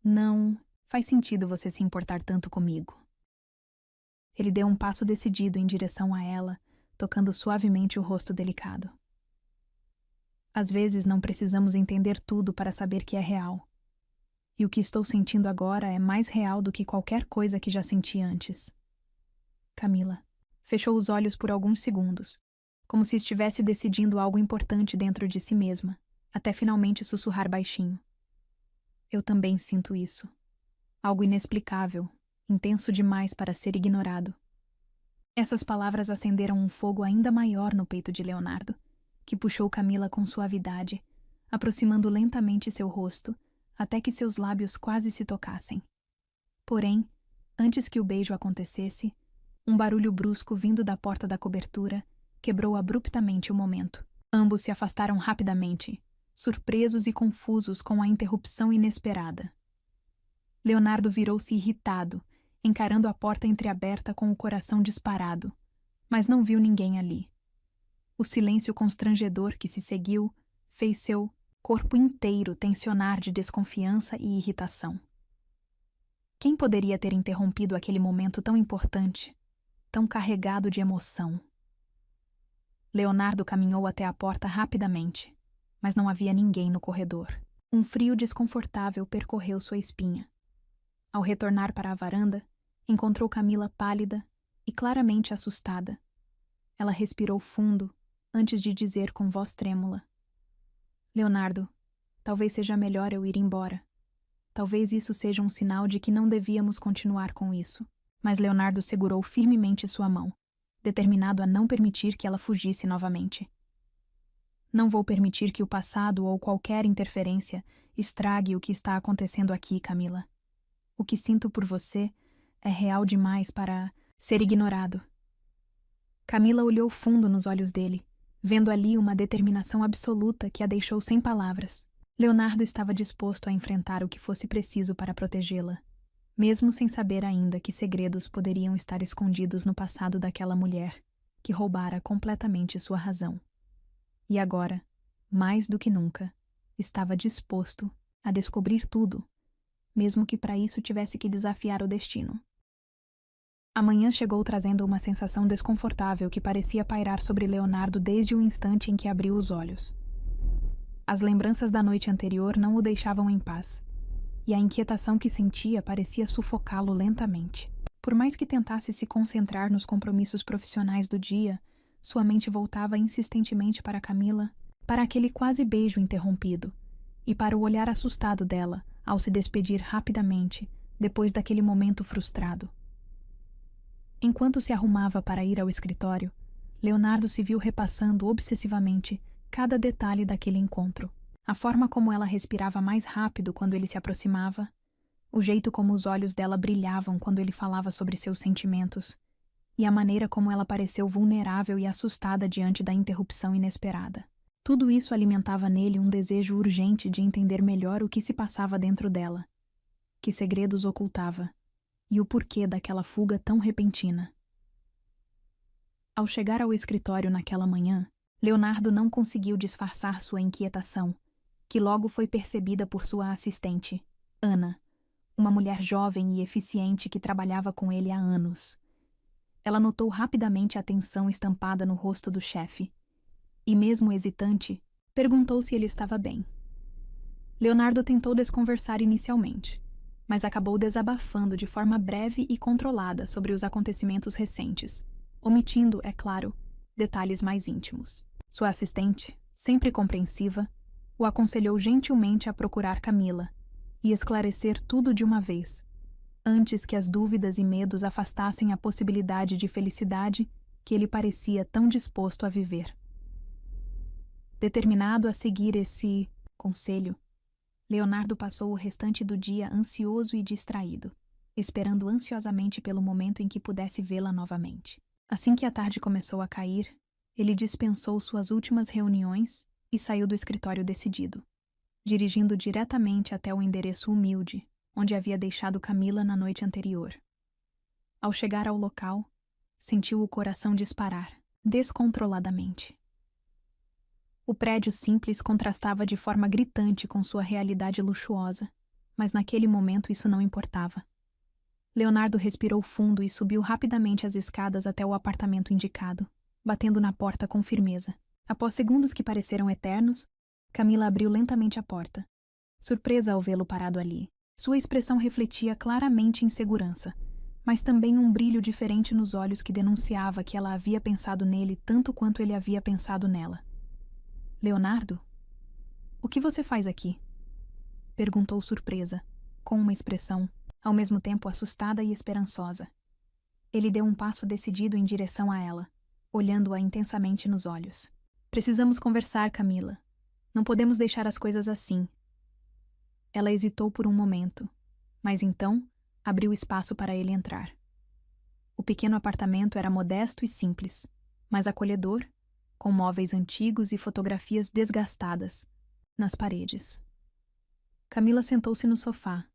Não faz sentido você se importar tanto comigo. Ele deu um passo decidido em direção a ela, tocando suavemente o rosto delicado. Às vezes não precisamos entender tudo para saber que é real. E o que estou sentindo agora é mais real do que qualquer coisa que já senti antes. Camila fechou os olhos por alguns segundos, como se estivesse decidindo algo importante dentro de si mesma, até finalmente sussurrar baixinho. Eu também sinto isso. Algo inexplicável, intenso demais para ser ignorado. Essas palavras acenderam um fogo ainda maior no peito de Leonardo, que puxou Camila com suavidade, aproximando lentamente seu rosto, até que seus lábios quase se tocassem. Porém, antes que o beijo acontecesse, um barulho brusco vindo da porta da cobertura quebrou abruptamente o momento. Ambos se afastaram rapidamente, surpresos e confusos com a interrupção inesperada. Leonardo virou-se irritado, encarando a porta entreaberta com o coração disparado, mas não viu ninguém ali. O silêncio constrangedor que se seguiu fez seu corpo inteiro tensionar de desconfiança e irritação. Quem poderia ter interrompido aquele momento tão importante, tão carregado de emoção? Leonardo caminhou até a porta rapidamente, mas não havia ninguém no corredor. Um frio desconfortável percorreu sua espinha. Ao retornar para a varanda, encontrou Camila pálida e claramente assustada. Ela respirou fundo antes de dizer com voz trêmula: Leonardo, talvez seja melhor eu ir embora. Talvez isso seja um sinal de que não devíamos continuar com isso. Mas Leonardo segurou firmemente sua mão, determinado a não permitir que ela fugisse novamente. Não vou permitir que o passado ou qualquer interferência estrague o que está acontecendo aqui, Camila. O que sinto por você é real demais para ser ignorado. Camila olhou fundo nos olhos dele, vendo ali uma determinação absoluta que a deixou sem palavras. Leonardo estava disposto a enfrentar o que fosse preciso para protegê-la, mesmo sem saber ainda que segredos poderiam estar escondidos no passado daquela mulher que roubara completamente sua razão. E agora, mais do que nunca, estava disposto a descobrir tudo, mesmo que para isso tivesse que desafiar o destino. A manhã chegou trazendo uma sensação desconfortável que parecia pairar sobre Leonardo desde o instante em que abriu os olhos. As lembranças da noite anterior não o deixavam em paz, e a inquietação que sentia parecia sufocá-lo lentamente. Por mais que tentasse se concentrar nos compromissos profissionais do dia, sua mente voltava insistentemente para Camila, para aquele quase beijo interrompido, e para o olhar assustado dela ao se despedir rapidamente, depois daquele momento frustrado. Enquanto se arrumava para ir ao escritório, Leonardo se viu repassando obsessivamente cada detalhe daquele encontro. A forma como ela respirava mais rápido quando ele se aproximava, o jeito como os olhos dela brilhavam quando ele falava sobre seus sentimentos, e a maneira como ela pareceu vulnerável e assustada diante da interrupção inesperada. Tudo isso alimentava nele um desejo urgente de entender melhor o que se passava dentro dela, que segredos ocultava, e o porquê daquela fuga tão repentina. Ao chegar ao escritório naquela manhã, Leonardo não conseguiu disfarçar sua inquietação, que logo foi percebida por sua assistente, Ana, uma mulher jovem e eficiente que trabalhava com ele há anos. Ela notou rapidamente a tensão estampada no rosto do chefe, e mesmo hesitante, perguntou se ele estava bem. Leonardo tentou desconversar inicialmente, mas acabou desabafando de forma breve e controlada sobre os acontecimentos recentes, omitindo, é claro, detalhes mais íntimos. Sua assistente, sempre compreensiva, o aconselhou gentilmente a procurar Camila e esclarecer tudo de uma vez, antes que as dúvidas e medos afastassem a possibilidade de felicidade que ele parecia tão disposto a viver. Determinado a seguir esse conselho, Leonardo passou o restante do dia ansioso e distraído, esperando ansiosamente pelo momento em que pudesse vê-la novamente. Assim que a tarde começou a cair, ele dispensou suas últimas reuniões e saiu do escritório decidido, dirigindo diretamente até o endereço humilde, onde havia deixado Camila na noite anterior. Ao chegar ao local, sentiu o coração disparar, descontroladamente. O prédio simples contrastava de forma gritante com sua realidade luxuosa, mas naquele momento isso não importava. Leonardo respirou fundo e subiu rapidamente as escadas até o apartamento indicado, batendo na porta com firmeza. Após segundos que pareceram eternos, Camila abriu lentamente a porta, surpresa ao vê-lo parado ali. Sua expressão refletia claramente insegurança, mas também um brilho diferente nos olhos que denunciava que ela havia pensado nele tanto quanto ele havia pensado nela. Leonardo? O que você faz aqui? Perguntou surpresa, com uma expressão, ao mesmo tempo assustada e esperançosa. Ele deu um passo decidido em direção a ela, olhando-a intensamente nos olhos. Precisamos conversar, Camila. Não podemos deixar as coisas assim. Ela hesitou por um momento, mas então abriu espaço para ele entrar. O pequeno apartamento era modesto e simples, mas acolhedor, com móveis antigos e fotografias desgastadas nas paredes. Camila sentou-se no sofá,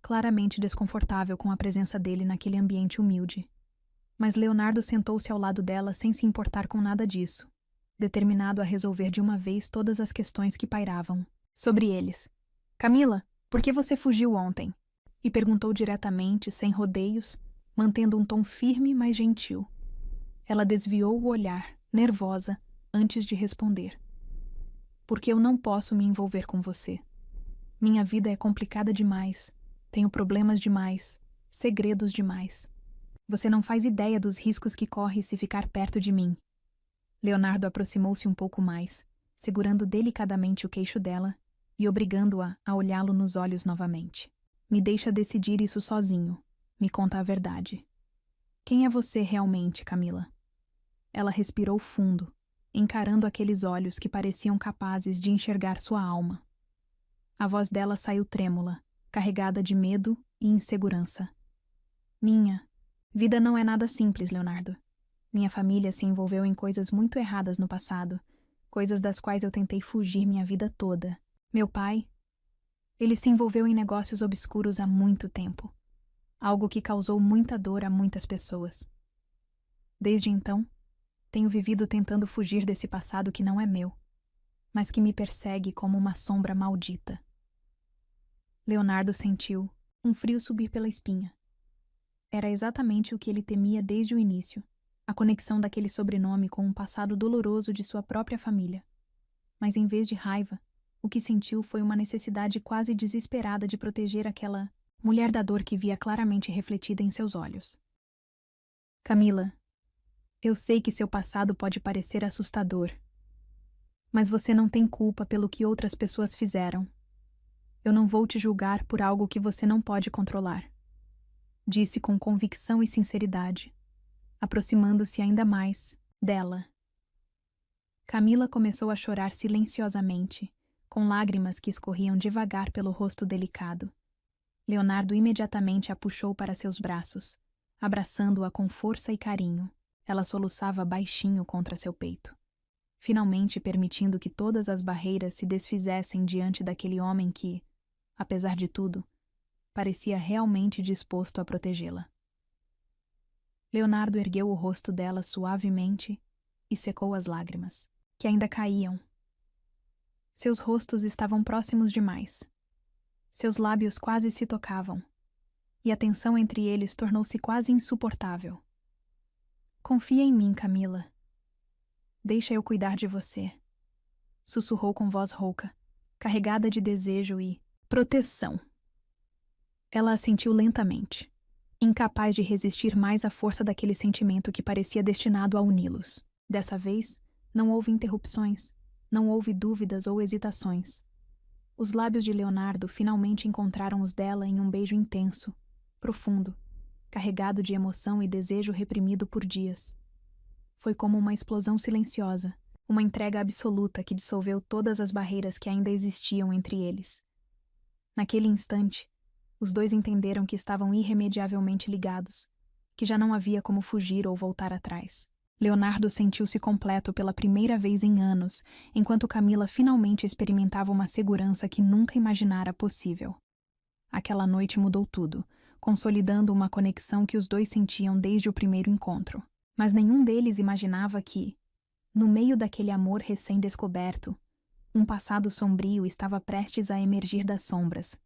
claramente desconfortável com a presença dele naquele ambiente humilde. Mas Leonardo sentou-se ao lado dela sem se importar com nada disso, determinado a resolver de uma vez todas as questões que pairavam sobre eles. Camila, por que você fugiu ontem? E perguntou diretamente, sem rodeios, mantendo um tom firme, mas gentil. Ela desviou o olhar, nervosa, antes de responder. Porque eu não posso me envolver com você. Minha vida é complicada demais. Tenho problemas demais. Segredos demais. Você não faz ideia dos riscos que corre se ficar perto de mim. Leonardo aproximou-se um pouco mais, segurando delicadamente o queixo dela e obrigando-a a olhá-lo nos olhos novamente. Me deixa decidir isso sozinho. Me conta a verdade. Quem é você realmente, Camila? Ela respirou fundo, encarando aqueles olhos que pareciam capazes de enxergar sua alma. A voz dela saiu trêmula, carregada de medo e insegurança. Minha vida não é nada simples, Leonardo. Minha família se envolveu em coisas muito erradas no passado, coisas das quais eu tentei fugir minha vida toda. Meu pai, ele se envolveu em negócios obscuros há muito tempo, algo que causou muita dor a muitas pessoas. Desde então, tenho vivido tentando fugir desse passado que não é meu, mas que me persegue como uma sombra maldita. Leonardo sentiu um frio subir pela espinha. Era exatamente o que ele temia desde o início, a conexão daquele sobrenome com um passado doloroso de sua própria família. Mas em vez de raiva, o que sentiu foi uma necessidade quase desesperada de proteger aquela mulher da dor que via claramente refletida em seus olhos. Camila, eu sei que seu passado pode parecer assustador, mas você não tem culpa pelo que outras pessoas fizeram. Eu não vou te julgar por algo que você não pode controlar, disse com convicção e sinceridade, aproximando-se ainda mais dela. Camila começou a chorar silenciosamente, com lágrimas que escorriam devagar pelo rosto delicado. Leonardo imediatamente a puxou para seus braços, abraçando-a com força e carinho. Ela soluçava baixinho contra seu peito, finalmente permitindo que todas as barreiras se desfizessem diante daquele homem que, apesar de tudo, parecia realmente disposto a protegê-la. Leonardo ergueu o rosto dela suavemente e secou as lágrimas, que ainda caíam. Seus rostos estavam próximos demais. Seus lábios quase se tocavam, e a tensão entre eles tornou-se quase insuportável. Confia em mim, Camila. Deixa eu cuidar de você, sussurrou com voz rouca, carregada de desejo e proteção. Ela assentiu lentamente, incapaz de resistir mais à força daquele sentimento que parecia destinado a uni-los. Dessa vez, não houve interrupções, não houve dúvidas ou hesitações. Os lábios de Leonardo finalmente encontraram os dela em um beijo intenso, profundo, carregado de emoção e desejo reprimido por dias. Foi como uma explosão silenciosa, uma entrega absoluta que dissolveu todas as barreiras que ainda existiam entre eles. Naquele instante, os dois entenderam que estavam irremediavelmente ligados, que já não havia como fugir ou voltar atrás. Leonardo sentiu-se completo pela primeira vez em anos, enquanto Camila finalmente experimentava uma segurança que nunca imaginara possível. Aquela noite mudou tudo, consolidando uma conexão que os dois sentiam desde o primeiro encontro. Mas nenhum deles imaginava que, no meio daquele amor recém-descoberto, um passado sombrio estava prestes a emergir das sombras,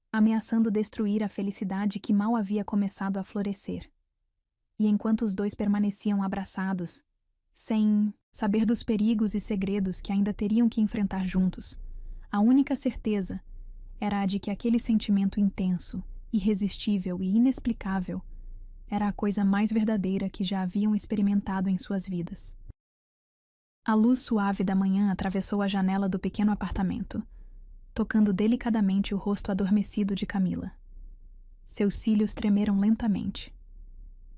ameaçando destruir a felicidade que mal havia começado a florescer. E enquanto os dois permaneciam abraçados, sem saber dos perigos e segredos que ainda teriam que enfrentar juntos, a única certeza era a de que aquele sentimento intenso, irresistível e inexplicável era a coisa mais verdadeira que já haviam experimentado em suas vidas. A luz suave da manhã atravessou a janela do pequeno apartamento, tocando delicadamente o rosto adormecido de Camila. Seus cílios tremeram lentamente,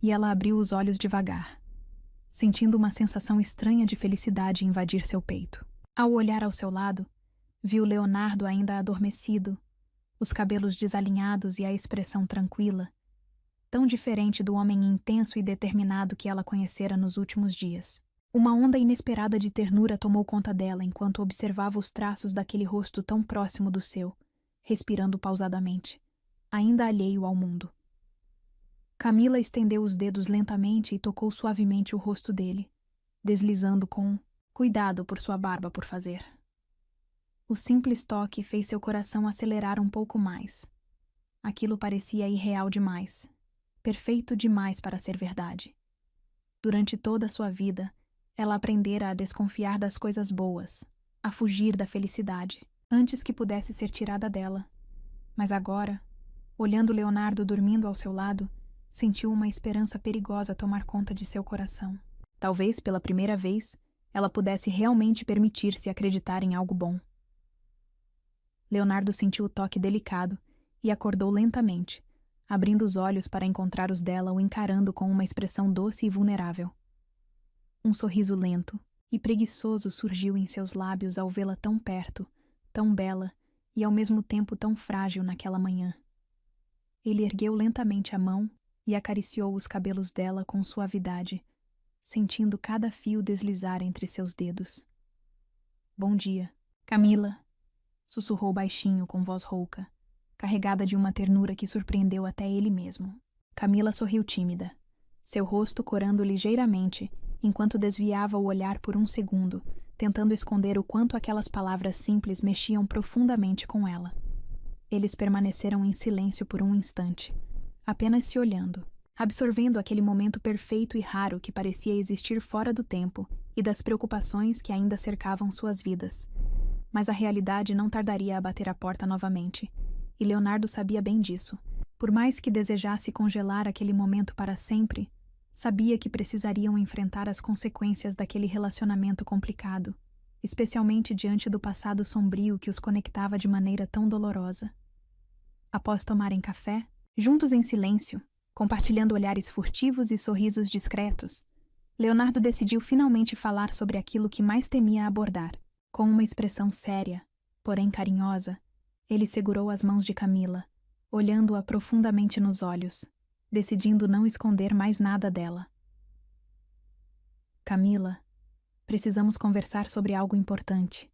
e ela abriu os olhos devagar, sentindo uma sensação estranha de felicidade invadir seu peito. Ao olhar ao seu lado, viu Leonardo ainda adormecido, os cabelos desalinhados e a expressão tranquila, tão diferente do homem intenso e determinado que ela conhecera nos últimos dias. Uma onda inesperada de ternura tomou conta dela enquanto observava os traços daquele rosto tão próximo do seu, respirando pausadamente, ainda alheio ao mundo. Camila estendeu os dedos lentamente e tocou suavemente o rosto dele, deslizando com cuidado por sua barba por fazer. O simples toque fez seu coração acelerar um pouco mais. Aquilo parecia irreal demais, perfeito demais para ser verdade. Durante toda a sua vida, ela aprendera a desconfiar das coisas boas, a fugir da felicidade, antes que pudesse ser tirada dela. Mas agora, olhando Leonardo dormindo ao seu lado, sentiu uma esperança perigosa tomar conta de seu coração. Talvez, pela primeira vez, ela pudesse realmente permitir-se acreditar em algo bom. Leonardo sentiu o toque delicado e acordou lentamente, abrindo os olhos para encontrar os dela o encarando com uma expressão doce e vulnerável. Um sorriso lento e preguiçoso surgiu em seus lábios ao vê-la tão perto, tão bela e ao mesmo tempo tão frágil naquela manhã. Ele ergueu lentamente a mão e acariciou os cabelos dela com suavidade, sentindo cada fio deslizar entre seus dedos. "Bom dia, Camila", sussurrou baixinho com voz rouca, carregada de uma ternura que surpreendeu até ele mesmo. Camila sorriu tímida, seu rosto corando ligeiramente, enquanto desviava o olhar por um segundo, tentando esconder o quanto aquelas palavras simples mexiam profundamente com ela. Eles permaneceram em silêncio por um instante, apenas se olhando, absorvendo aquele momento perfeito e raro que parecia existir fora do tempo e das preocupações que ainda cercavam suas vidas. Mas a realidade não tardaria a bater a porta novamente, e Leonardo sabia bem disso. Por mais que desejasse congelar aquele momento para sempre, sabia que precisariam enfrentar as consequências daquele relacionamento complicado, especialmente diante do passado sombrio que os conectava de maneira tão dolorosa. Após tomarem café, juntos em silêncio, compartilhando olhares furtivos e sorrisos discretos, Leonardo decidiu finalmente falar sobre aquilo que mais temia abordar. Com uma expressão séria, porém carinhosa, ele segurou as mãos de Camila, olhando-a profundamente nos olhos, decidindo não esconder mais nada dela. Camila, precisamos conversar sobre algo importante,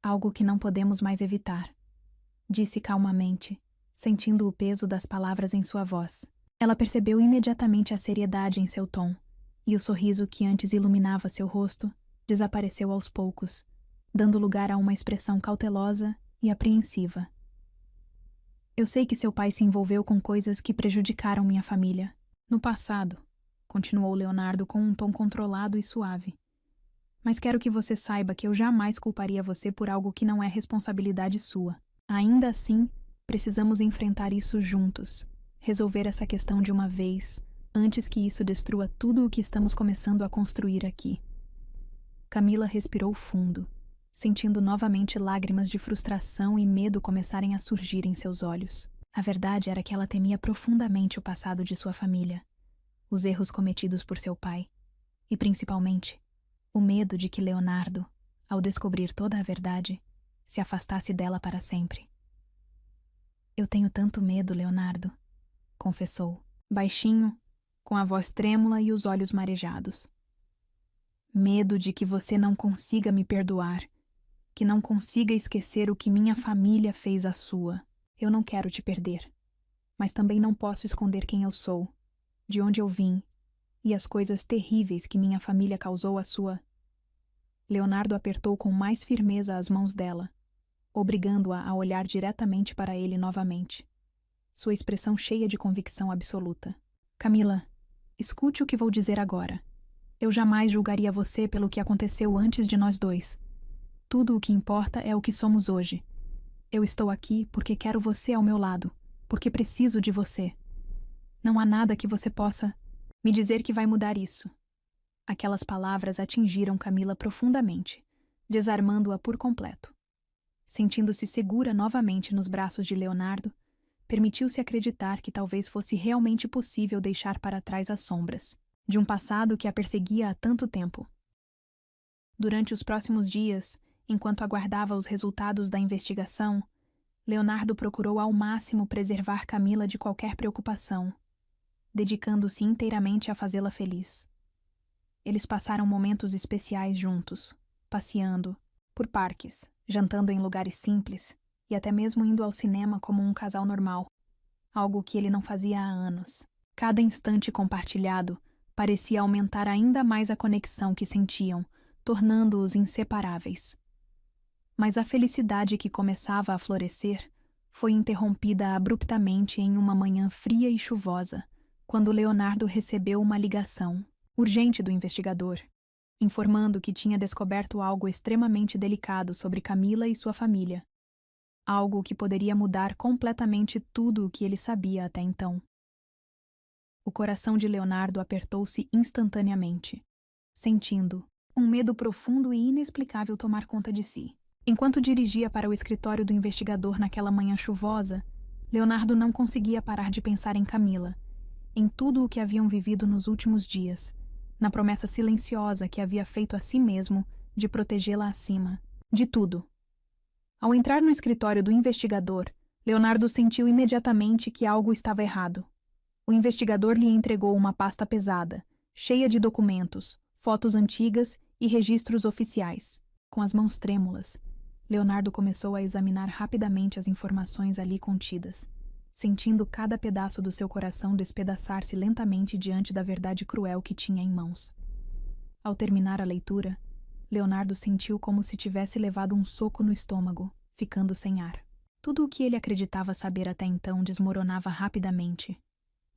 algo que não podemos mais evitar, disse calmamente, sentindo o peso das palavras em sua voz. Ela percebeu imediatamente a seriedade em seu tom, e o sorriso que antes iluminava seu rosto desapareceu aos poucos, dando lugar a uma expressão cautelosa e apreensiva. Eu sei que seu pai se envolveu com coisas que prejudicaram minha família. No passado, continuou Leonardo com um tom controlado e suave. Mas quero que você saiba que eu jamais culparia você por algo que não é responsabilidade sua. Ainda assim, precisamos enfrentar isso juntos, resolver essa questão de uma vez, antes que isso destrua tudo o que estamos começando a construir aqui. Camila respirou fundo, sentindo novamente lágrimas de frustração e medo começarem a surgir em seus olhos. A verdade era que ela temia profundamente o passado de sua família, os erros cometidos por seu pai, e principalmente, o medo de que Leonardo, ao descobrir toda a verdade, se afastasse dela para sempre. Eu tenho tanto medo, Leonardo, confessou, baixinho, com a voz trêmula e os olhos marejados. Medo de que você não consiga me perdoar, que não consiga esquecer o que minha família fez à sua. Eu não quero te perder, mas também não posso esconder quem eu sou, de onde eu vim, e as coisas terríveis que minha família causou à sua. Leonardo apertou com mais firmeza as mãos dela, obrigando-a a olhar diretamente para ele novamente, sua expressão cheia de convicção absoluta. Camila, escute o que vou dizer agora. Eu jamais julgaria você pelo que aconteceu antes de nós dois. Tudo o que importa é o que somos hoje. Eu estou aqui porque quero você ao meu lado, porque preciso de você. Não há nada que você possa me dizer que vai mudar isso. Aquelas palavras atingiram Camila profundamente, desarmando-a por completo. Sentindo-se segura novamente nos braços de Leonardo, permitiu-se acreditar que talvez fosse realmente possível deixar para trás as sombras de um passado que a perseguia há tanto tempo. Durante os próximos dias, enquanto aguardava os resultados da investigação, Leonardo procurou ao máximo preservar Camila de qualquer preocupação, dedicando-se inteiramente a fazê-la feliz. Eles passaram momentos especiais juntos, passeando por parques, jantando em lugares simples e até mesmo indo ao cinema como um casal normal, algo que ele não fazia há anos. Cada instante compartilhado parecia aumentar ainda mais a conexão que sentiam, tornando-os inseparáveis. Mas a felicidade que começava a florescer foi interrompida abruptamente em uma manhã fria e chuvosa, quando Leonardo recebeu uma ligação urgente do investigador, informando que tinha descoberto algo extremamente delicado sobre Camila e sua família, algo que poderia mudar completamente tudo o que ele sabia até então. O coração de Leonardo apertou-se instantaneamente, sentindo um medo profundo e inexplicável tomar conta de si. Enquanto dirigia para o escritório do investigador naquela manhã chuvosa, Leonardo não conseguia parar de pensar em Camila, em tudo o que haviam vivido nos últimos dias, na promessa silenciosa que havia feito a si mesmo de protegê-la acima de tudo. Ao entrar no escritório do investigador, Leonardo sentiu imediatamente que algo estava errado. O investigador lhe entregou uma pasta pesada, cheia de documentos, fotos antigas e registros oficiais. Com as mãos trêmulas, Leonardo começou a examinar rapidamente as informações ali contidas, sentindo cada pedaço do seu coração despedaçar-se lentamente diante da verdade cruel que tinha em mãos. Ao terminar a leitura, Leonardo sentiu como se tivesse levado um soco no estômago, ficando sem ar. Tudo o que ele acreditava saber até então desmoronava rapidamente.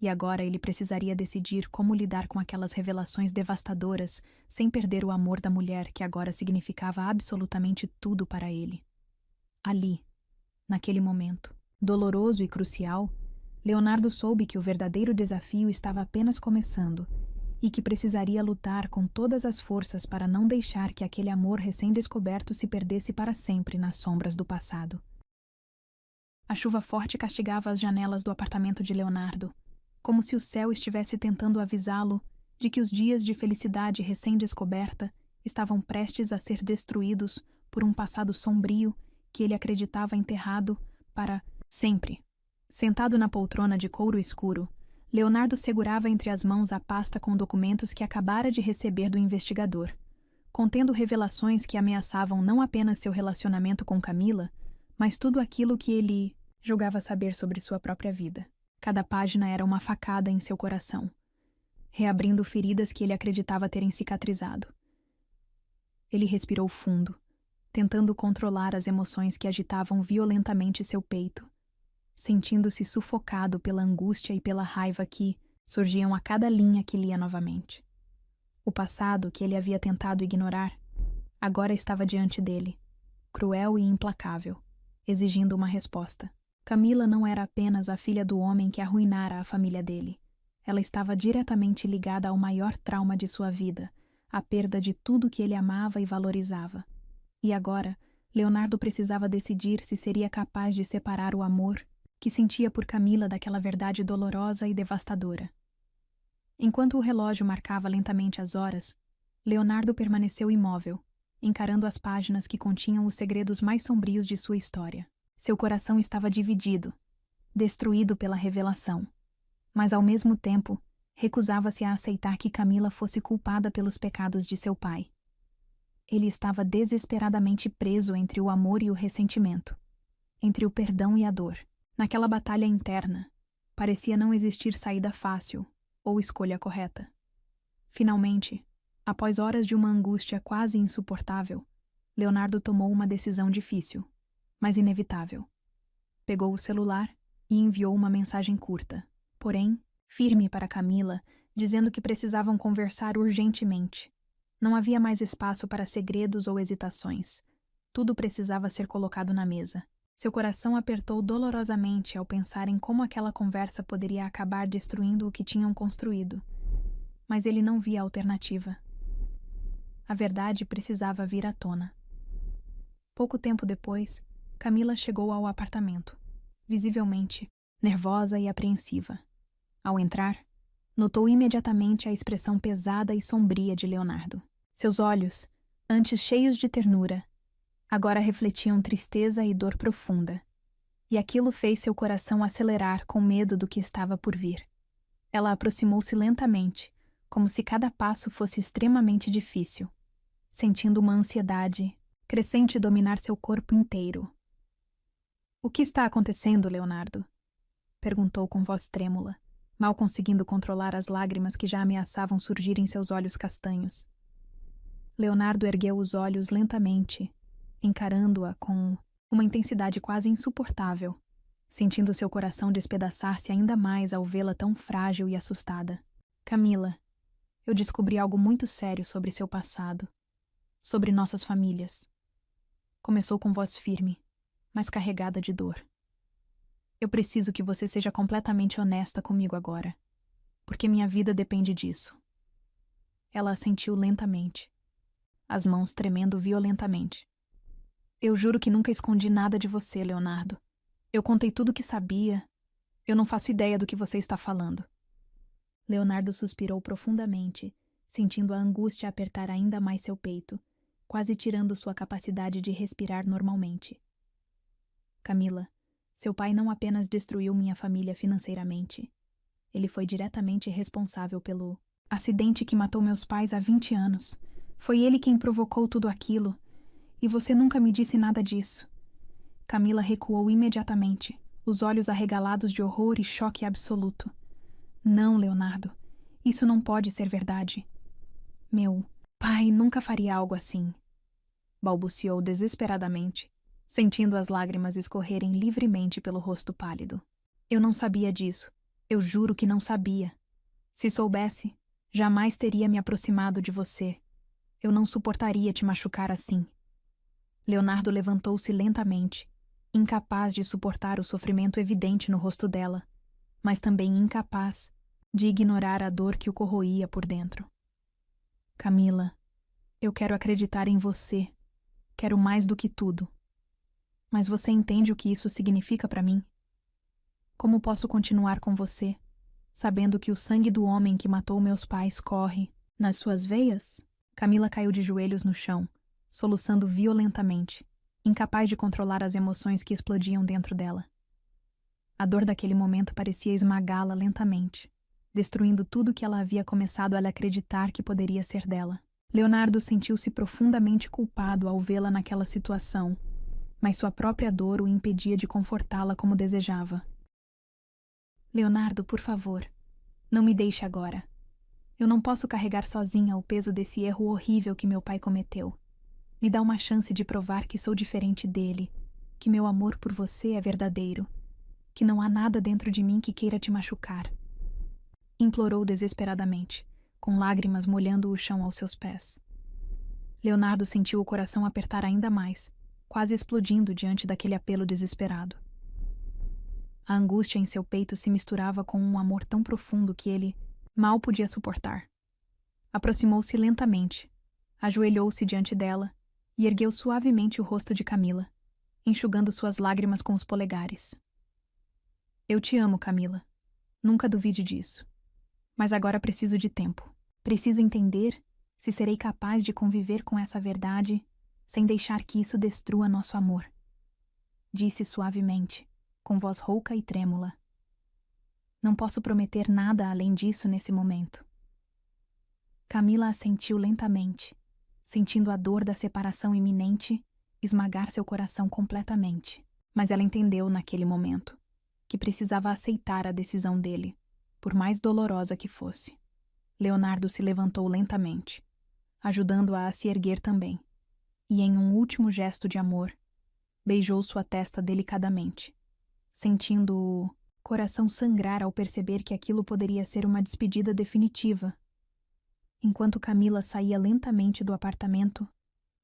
E agora ele precisaria decidir como lidar com aquelas revelações devastadoras sem perder o amor da mulher que agora significava absolutamente tudo para ele. Ali, naquele momento, doloroso e crucial, Leonardo soube que o verdadeiro desafio estava apenas começando e que precisaria lutar com todas as forças para não deixar que aquele amor recém-descoberto se perdesse para sempre nas sombras do passado. A chuva forte castigava as janelas do apartamento de Leonardo, como se o céu estivesse tentando avisá-lo de que os dias de felicidade recém-descoberta estavam prestes a ser destruídos por um passado sombrio que ele acreditava enterrado para sempre. Sentado na poltrona de couro escuro, Leonardo segurava entre as mãos a pasta com documentos que acabara de receber do investigador, contendo revelações que ameaçavam não apenas seu relacionamento com Camila, mas tudo aquilo que ele julgava saber sobre sua própria vida. Cada página era uma facada em seu coração, reabrindo feridas que ele acreditava terem cicatrizado. Ele respirou fundo, tentando controlar as emoções que agitavam violentamente seu peito, sentindo-se sufocado pela angústia e pela raiva que surgiam a cada linha que lia novamente. O passado, que ele havia tentado ignorar, agora estava diante dele, cruel e implacável, exigindo uma resposta. Camila não era apenas a filha do homem que arruinara a família dele. Ela estava diretamente ligada ao maior trauma de sua vida, a perda de tudo que ele amava e valorizava. E agora, Leonardo precisava decidir se seria capaz de separar o amor que sentia por Camila daquela verdade dolorosa e devastadora. Enquanto o relógio marcava lentamente as horas, Leonardo permaneceu imóvel, encarando as páginas que continham os segredos mais sombrios de sua história. Seu coração estava dividido, destruído pela revelação, mas ao mesmo tempo recusava-se a aceitar que Camila fosse culpada pelos pecados de seu pai. Ele estava desesperadamente preso entre o amor e o ressentimento, entre o perdão e a dor. Naquela batalha interna, parecia não existir saída fácil ou escolha correta. Finalmente, após horas de uma angústia quase insuportável, Leonardo tomou uma decisão difícil, mas inevitável. Pegou o celular e enviou uma mensagem curta, porém, firme para Camila, dizendo que precisavam conversar urgentemente. Não havia mais espaço para segredos ou hesitações. Tudo precisava ser colocado na mesa. Seu coração apertou dolorosamente ao pensar em como aquela conversa poderia acabar destruindo o que tinham construído. Mas ele não via alternativa. A verdade precisava vir à tona. Pouco tempo depois, Camila chegou ao apartamento, visivelmente nervosa e apreensiva. Ao entrar, notou imediatamente a expressão pesada e sombria de Leonardo. Seus olhos, antes cheios de ternura, agora refletiam tristeza e dor profunda, e aquilo fez seu coração acelerar com medo do que estava por vir. Ela aproximou-se lentamente, como se cada passo fosse extremamente difícil, sentindo uma ansiedade crescente dominar seu corpo inteiro. "O que está acontecendo, Leonardo?" perguntou com voz trêmula, mal conseguindo controlar as lágrimas que já ameaçavam surgir em seus olhos castanhos. Leonardo ergueu os olhos lentamente, encarando-a com uma intensidade quase insuportável, sentindo seu coração despedaçar-se ainda mais ao vê-la tão frágil e assustada. "Camila, eu descobri algo muito sério sobre seu passado, sobre nossas famílias." Começou com voz firme, mas carregada de dor. "Eu preciso que você seja completamente honesta comigo agora, porque minha vida depende disso." Ela assentiu lentamente, as mãos tremendo violentamente. "Eu juro que nunca escondi nada de você, Leonardo. Eu contei tudo o que sabia. Eu não faço ideia do que você está falando." Leonardo suspirou profundamente, sentindo a angústia apertar ainda mais seu peito, quase tirando sua capacidade de respirar normalmente. "Camila, seu pai não apenas destruiu minha família financeiramente. Ele foi diretamente responsável pelo acidente que matou meus pais há 20 anos. Foi ele quem provocou tudo aquilo. E você nunca me disse nada disso." Camila recuou imediatamente, os olhos arregalados de horror e choque absoluto. "Não, Leonardo. Isso não pode ser verdade. Meu pai nunca faria algo assim." Balbuciou desesperadamente, sentindo as lágrimas escorrerem livremente pelo rosto pálido. "Eu não sabia disso. Eu juro que não sabia. Se soubesse, jamais teria me aproximado de você. Eu não suportaria te machucar assim." Leonardo levantou-se lentamente, incapaz de suportar o sofrimento evidente no rosto dela, mas também incapaz de ignorar a dor que o corroía por dentro. "Camila, eu quero acreditar em você. Quero mais do que tudo. Mas você entende o que isso significa para mim? Como posso continuar com você, sabendo que o sangue do homem que matou meus pais corre nas suas veias?" Camila caiu de joelhos no chão, soluçando violentamente, incapaz de controlar as emoções que explodiam dentro dela. A dor daquele momento parecia esmagá-la lentamente, destruindo tudo que ela havia começado a acreditar que poderia ser dela. Leonardo sentiu-se profundamente culpado ao vê-la naquela situação, mas sua própria dor o impedia de confortá-la como desejava. Leonardo, por favor, não me deixe agora. Eu não posso carregar sozinha o peso desse erro horrível que meu pai cometeu. Me dá uma chance de provar que sou diferente dele, que meu amor por você é verdadeiro, que não há nada dentro de mim que queira te machucar. Implorou desesperadamente, com lágrimas molhando o chão aos seus pés. Leonardo sentiu o coração apertar ainda mais, quase explodindo diante daquele apelo desesperado. A angústia em seu peito se misturava com um amor tão profundo que ele mal podia suportar. Aproximou-se lentamente, ajoelhou-se diante dela e ergueu suavemente o rosto de Camila, enxugando suas lágrimas com os polegares. Eu te amo, Camila. Nunca duvide disso. Mas agora preciso de tempo. Preciso entender se serei capaz de conviver com essa verdade sem deixar que isso destrua nosso amor. Disse suavemente, com voz rouca e trêmula. Não posso prometer nada além disso nesse momento. Camila assentiu lentamente, sentindo a dor da separação iminente esmagar seu coração completamente. Mas ela entendeu naquele momento que precisava aceitar a decisão dele, por mais dolorosa que fosse. Leonardo se levantou lentamente, ajudando-a a se erguer também, e em um último gesto de amor, beijou sua testa delicadamente, sentindo o coração sangrar ao perceber que aquilo poderia ser uma despedida definitiva. Enquanto Camila saía lentamente do apartamento,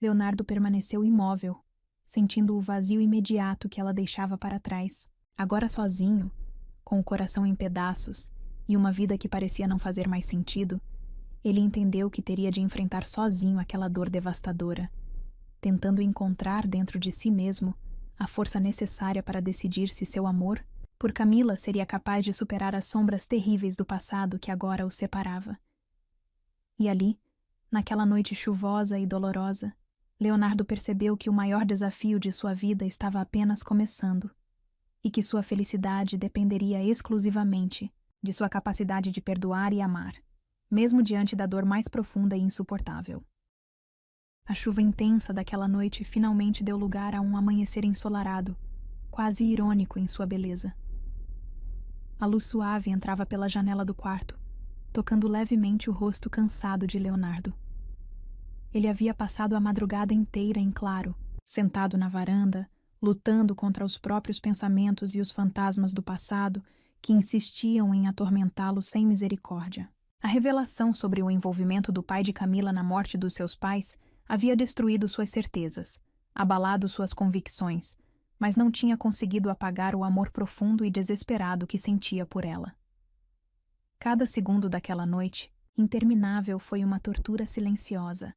Leonardo permaneceu imóvel, sentindo o vazio imediato que ela deixava para trás. Agora sozinho, com o coração em pedaços e uma vida que parecia não fazer mais sentido, ele entendeu que teria de enfrentar sozinho aquela dor devastadora, tentando encontrar dentro de si mesmo a força necessária para decidir se seu amor por Camila seria capaz de superar as sombras terríveis do passado que agora o separava. E ali, naquela noite chuvosa e dolorosa, Leonardo percebeu que o maior desafio de sua vida estava apenas começando, e que sua felicidade dependeria exclusivamente de sua capacidade de perdoar e amar, mesmo diante da dor mais profunda e insuportável. A chuva intensa daquela noite finalmente deu lugar a um amanhecer ensolarado, quase irônico em sua beleza. A luz suave entrava pela janela do quarto, tocando levemente o rosto cansado de Leonardo. Ele havia passado a madrugada inteira em claro, sentado na varanda, lutando contra os próprios pensamentos e os fantasmas do passado que insistiam em atormentá-lo sem misericórdia. A revelação sobre o envolvimento do pai de Camila na morte dos seus pais havia destruído suas certezas, abalado suas convicções, mas não tinha conseguido apagar o amor profundo e desesperado que sentia por ela. Cada segundo daquela noite, interminável, foi uma tortura silenciosa.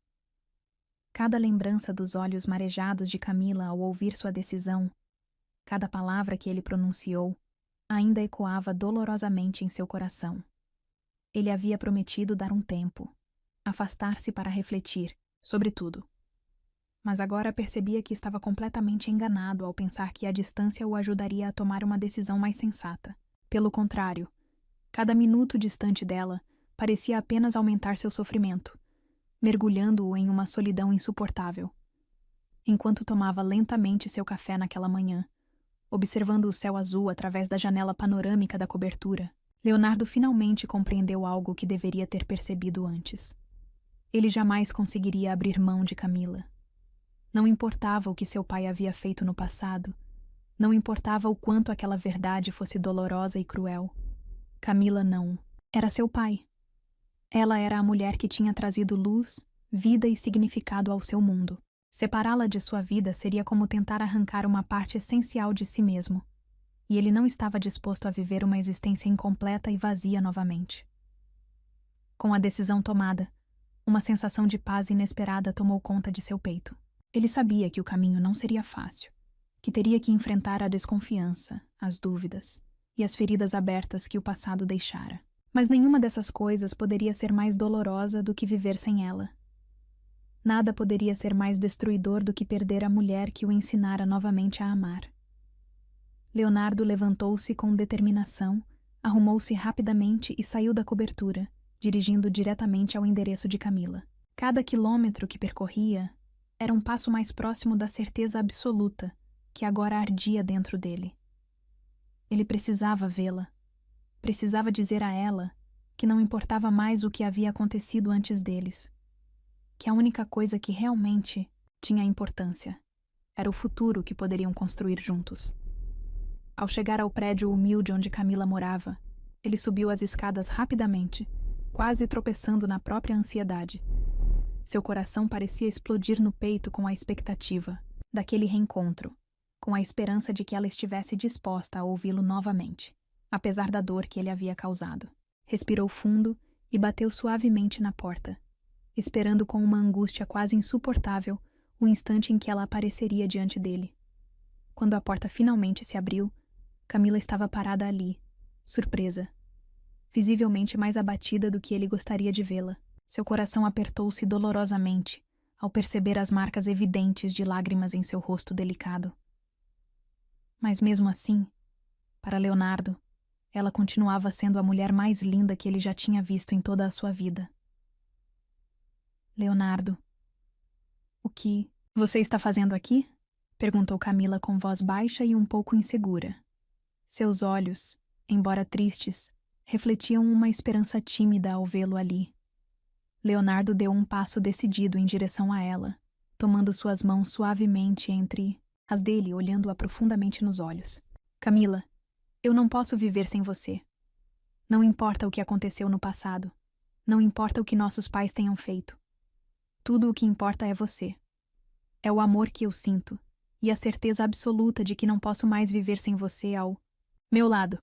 Cada lembrança dos olhos marejados de Camila ao ouvir sua decisão, cada palavra que ele pronunciou, ainda ecoava dolorosamente em seu coração. Ele havia prometido dar um tempo, afastar-se para refletir, sobre tudo. Mas agora percebia que estava completamente enganado ao pensar que a distância o ajudaria a tomar uma decisão mais sensata. Pelo contrário, cada minuto distante dela parecia apenas aumentar seu sofrimento, mergulhando-o em uma solidão insuportável. Enquanto tomava lentamente seu café naquela manhã, observando o céu azul através da janela panorâmica da cobertura, Leonardo finalmente compreendeu algo que deveria ter percebido antes. Ele jamais conseguiria abrir mão de Camila. Não importava o que seu pai havia feito no passado, não importava o quanto aquela verdade fosse dolorosa e cruel. Camila não. Era seu pai. Ela era a mulher que tinha trazido luz, vida e significado ao seu mundo. Separá-la de sua vida seria como tentar arrancar uma parte essencial de si mesmo, e ele não estava disposto a viver uma existência incompleta e vazia novamente. Com a decisão tomada, uma sensação de paz inesperada tomou conta de seu peito. Ele sabia que o caminho não seria fácil, que teria que enfrentar a desconfiança, as dúvidas e as feridas abertas que o passado deixara. Mas nenhuma dessas coisas poderia ser mais dolorosa do que viver sem ela. Nada poderia ser mais destruidor do que perder a mulher que o ensinara novamente a amar. Leonardo levantou-se com determinação, Arrumou-se rapidamente e saiu da cobertura, dirigindo diretamente ao endereço de Camila. Cada quilômetro que percorria era um passo mais próximo da certeza absoluta que agora ardia dentro dele. Ele precisava vê-la. Precisava dizer a ela que não importava mais o que havia acontecido antes deles. Que a única coisa que realmente tinha importância era o futuro que poderiam construir juntos. Ao chegar ao prédio humilde onde Camila morava, ele subiu as escadas rapidamente, quase tropeçando na própria ansiedade. Seu coração parecia explodir no peito com a expectativa daquele reencontro, com a esperança de que ela estivesse disposta a ouvi-lo novamente, apesar da dor que ele havia causado. Respirou fundo e bateu suavemente na porta, esperando com uma angústia quase insuportável o instante em que ela apareceria diante dele. Quando a porta finalmente se abriu, Camila estava parada ali, surpresa, visivelmente mais abatida do que ele gostaria de vê-la. Seu coração apertou-se dolorosamente ao perceber as marcas evidentes de lágrimas em seu rosto delicado. Mas mesmo assim, para Leonardo, ela continuava sendo a mulher mais linda que ele já tinha visto em toda a sua vida. Leonardo, o que você está fazendo aqui? Perguntou Camila com voz baixa e um pouco insegura. Seus olhos, embora tristes, refletiam uma esperança tímida ao vê-lo ali. Leonardo deu um passo decidido em direção a ela, tomando suas mãos suavemente entre as dele, olhando-a profundamente nos olhos. Camila, eu não posso viver sem você. Não importa o que aconteceu no passado. Não importa o que nossos pais tenham feito. Tudo o que importa é você. É o amor que eu sinto e a certeza absoluta de que não posso mais viver sem você ao meu lado.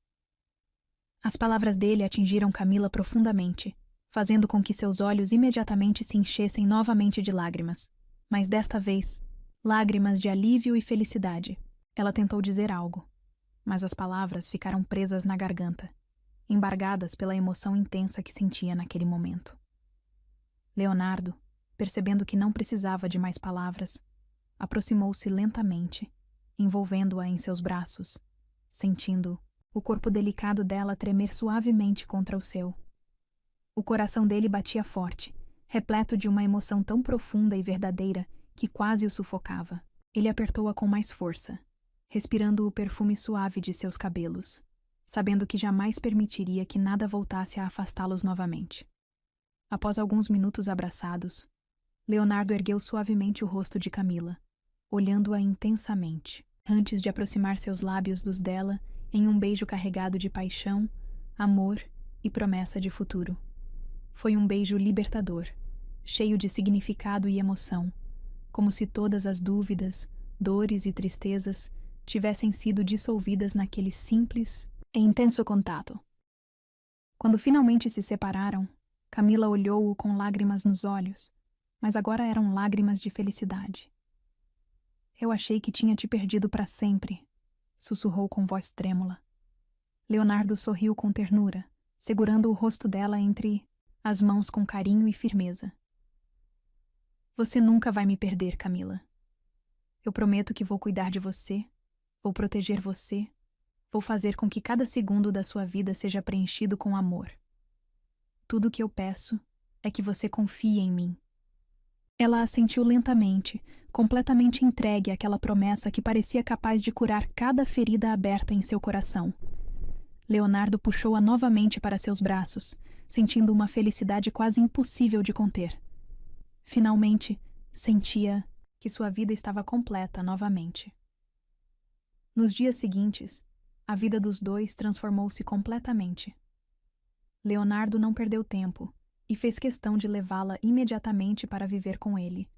As palavras dele atingiram Camila profundamente, fazendo com que seus olhos imediatamente se enchessem novamente de lágrimas. Mas desta vez, lágrimas de alívio e felicidade. Ela tentou dizer algo, mas as palavras ficaram presas na garganta, embargadas pela emoção intensa que sentia naquele momento. Leonardo, percebendo que não precisava de mais palavras, aproximou-se lentamente, envolvendo-a em seus braços, sentindo o corpo delicado dela tremer suavemente contra o seu. O coração dele batia forte, repleto de uma emoção tão profunda e verdadeira que quase o sufocava. Ele apertou-a com mais força, respirando o perfume suave de seus cabelos, sabendo que jamais permitiria que nada voltasse a afastá-los novamente. Após alguns minutos abraçados, Leonardo ergueu suavemente o rosto de Camila, olhando-a intensamente, antes de aproximar seus lábios dos dela em um beijo carregado de paixão, amor e promessa de futuro. Foi um beijo libertador, cheio de significado e emoção, como se todas as dúvidas, dores e tristezas tivessem sido dissolvidas naquele simples e intenso contato. Quando finalmente se separaram, Camila olhou-o com lágrimas nos olhos, mas agora eram lágrimas de felicidade. Eu achei que tinha te perdido para sempre, sussurrou com voz trêmula. Leonardo sorriu com ternura, segurando o rosto dela entre as mãos com carinho e firmeza. Você nunca vai me perder, Camila. Eu prometo que vou cuidar de você, vou proteger você, vou fazer com que cada segundo da sua vida seja preenchido com amor. Tudo o que eu peço é que você confie em mim. Ela assentiu lentamente, completamente entregue àquela promessa que parecia capaz de curar cada ferida aberta em seu coração. Leonardo puxou-a novamente para seus braços, sentindo uma felicidade quase impossível de conter. Finalmente, sentia que sua vida estava completa novamente. Nos dias seguintes, a vida dos dois transformou-se completamente. Leonardo não perdeu tempo e fez questão de levá-la imediatamente para viver com ele,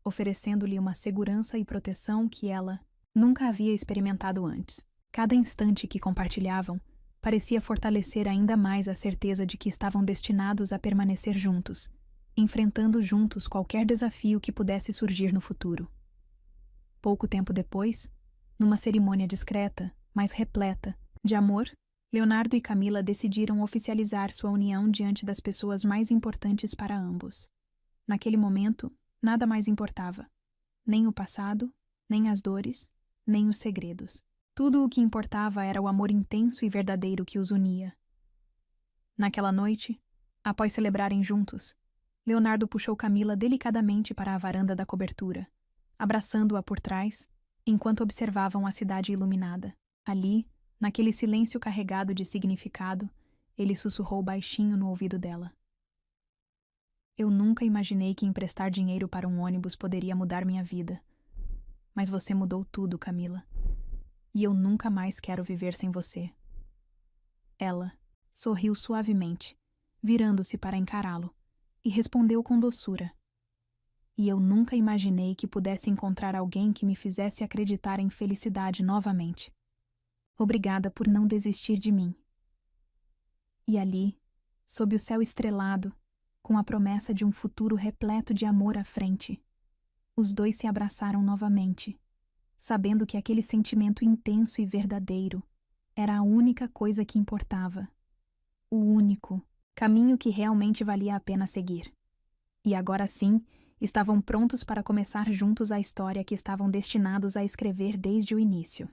oferecendo-lhe uma segurança e proteção que ela nunca havia experimentado antes. Cada instante que compartilhavam parecia fortalecer ainda mais a certeza de que estavam destinados a permanecer juntos, enfrentando juntos qualquer desafio que pudesse surgir no futuro. Pouco tempo depois, numa cerimônia discreta, mas repleta de amor, Leonardo e Camila decidiram oficializar sua união diante das pessoas mais importantes para ambos. Naquele momento, nada mais importava. Nem o passado, nem as dores, nem os segredos. Tudo o que importava era o amor intenso e verdadeiro que os unia, Naquela noite, após celebrarem juntos, Leonardo puxou Camila delicadamente para a varanda da cobertura, abraçando-a por trás, enquanto observavam a cidade iluminada. Ali, naquele silêncio carregado de significado, ele sussurrou baixinho no ouvido dela. Eu nunca imaginei que emprestar dinheiro para um ônibus poderia mudar minha vida. Mas você mudou tudo, Camila. E eu nunca mais quero viver sem você. Ela sorriu suavemente, virando-se para encará-lo, e respondeu com doçura. E eu nunca imaginei que pudesse encontrar alguém que me fizesse acreditar em felicidade novamente. Obrigada por não desistir de mim. E ali, sob o céu estrelado, com a promessa de um futuro repleto de amor à frente, os dois se abraçaram novamente, sabendo que aquele sentimento intenso e verdadeiro era a única coisa que importava, o único caminho que realmente valia a pena seguir. E agora sim, estavam prontos para começar juntos a história que estavam destinados a escrever desde o início.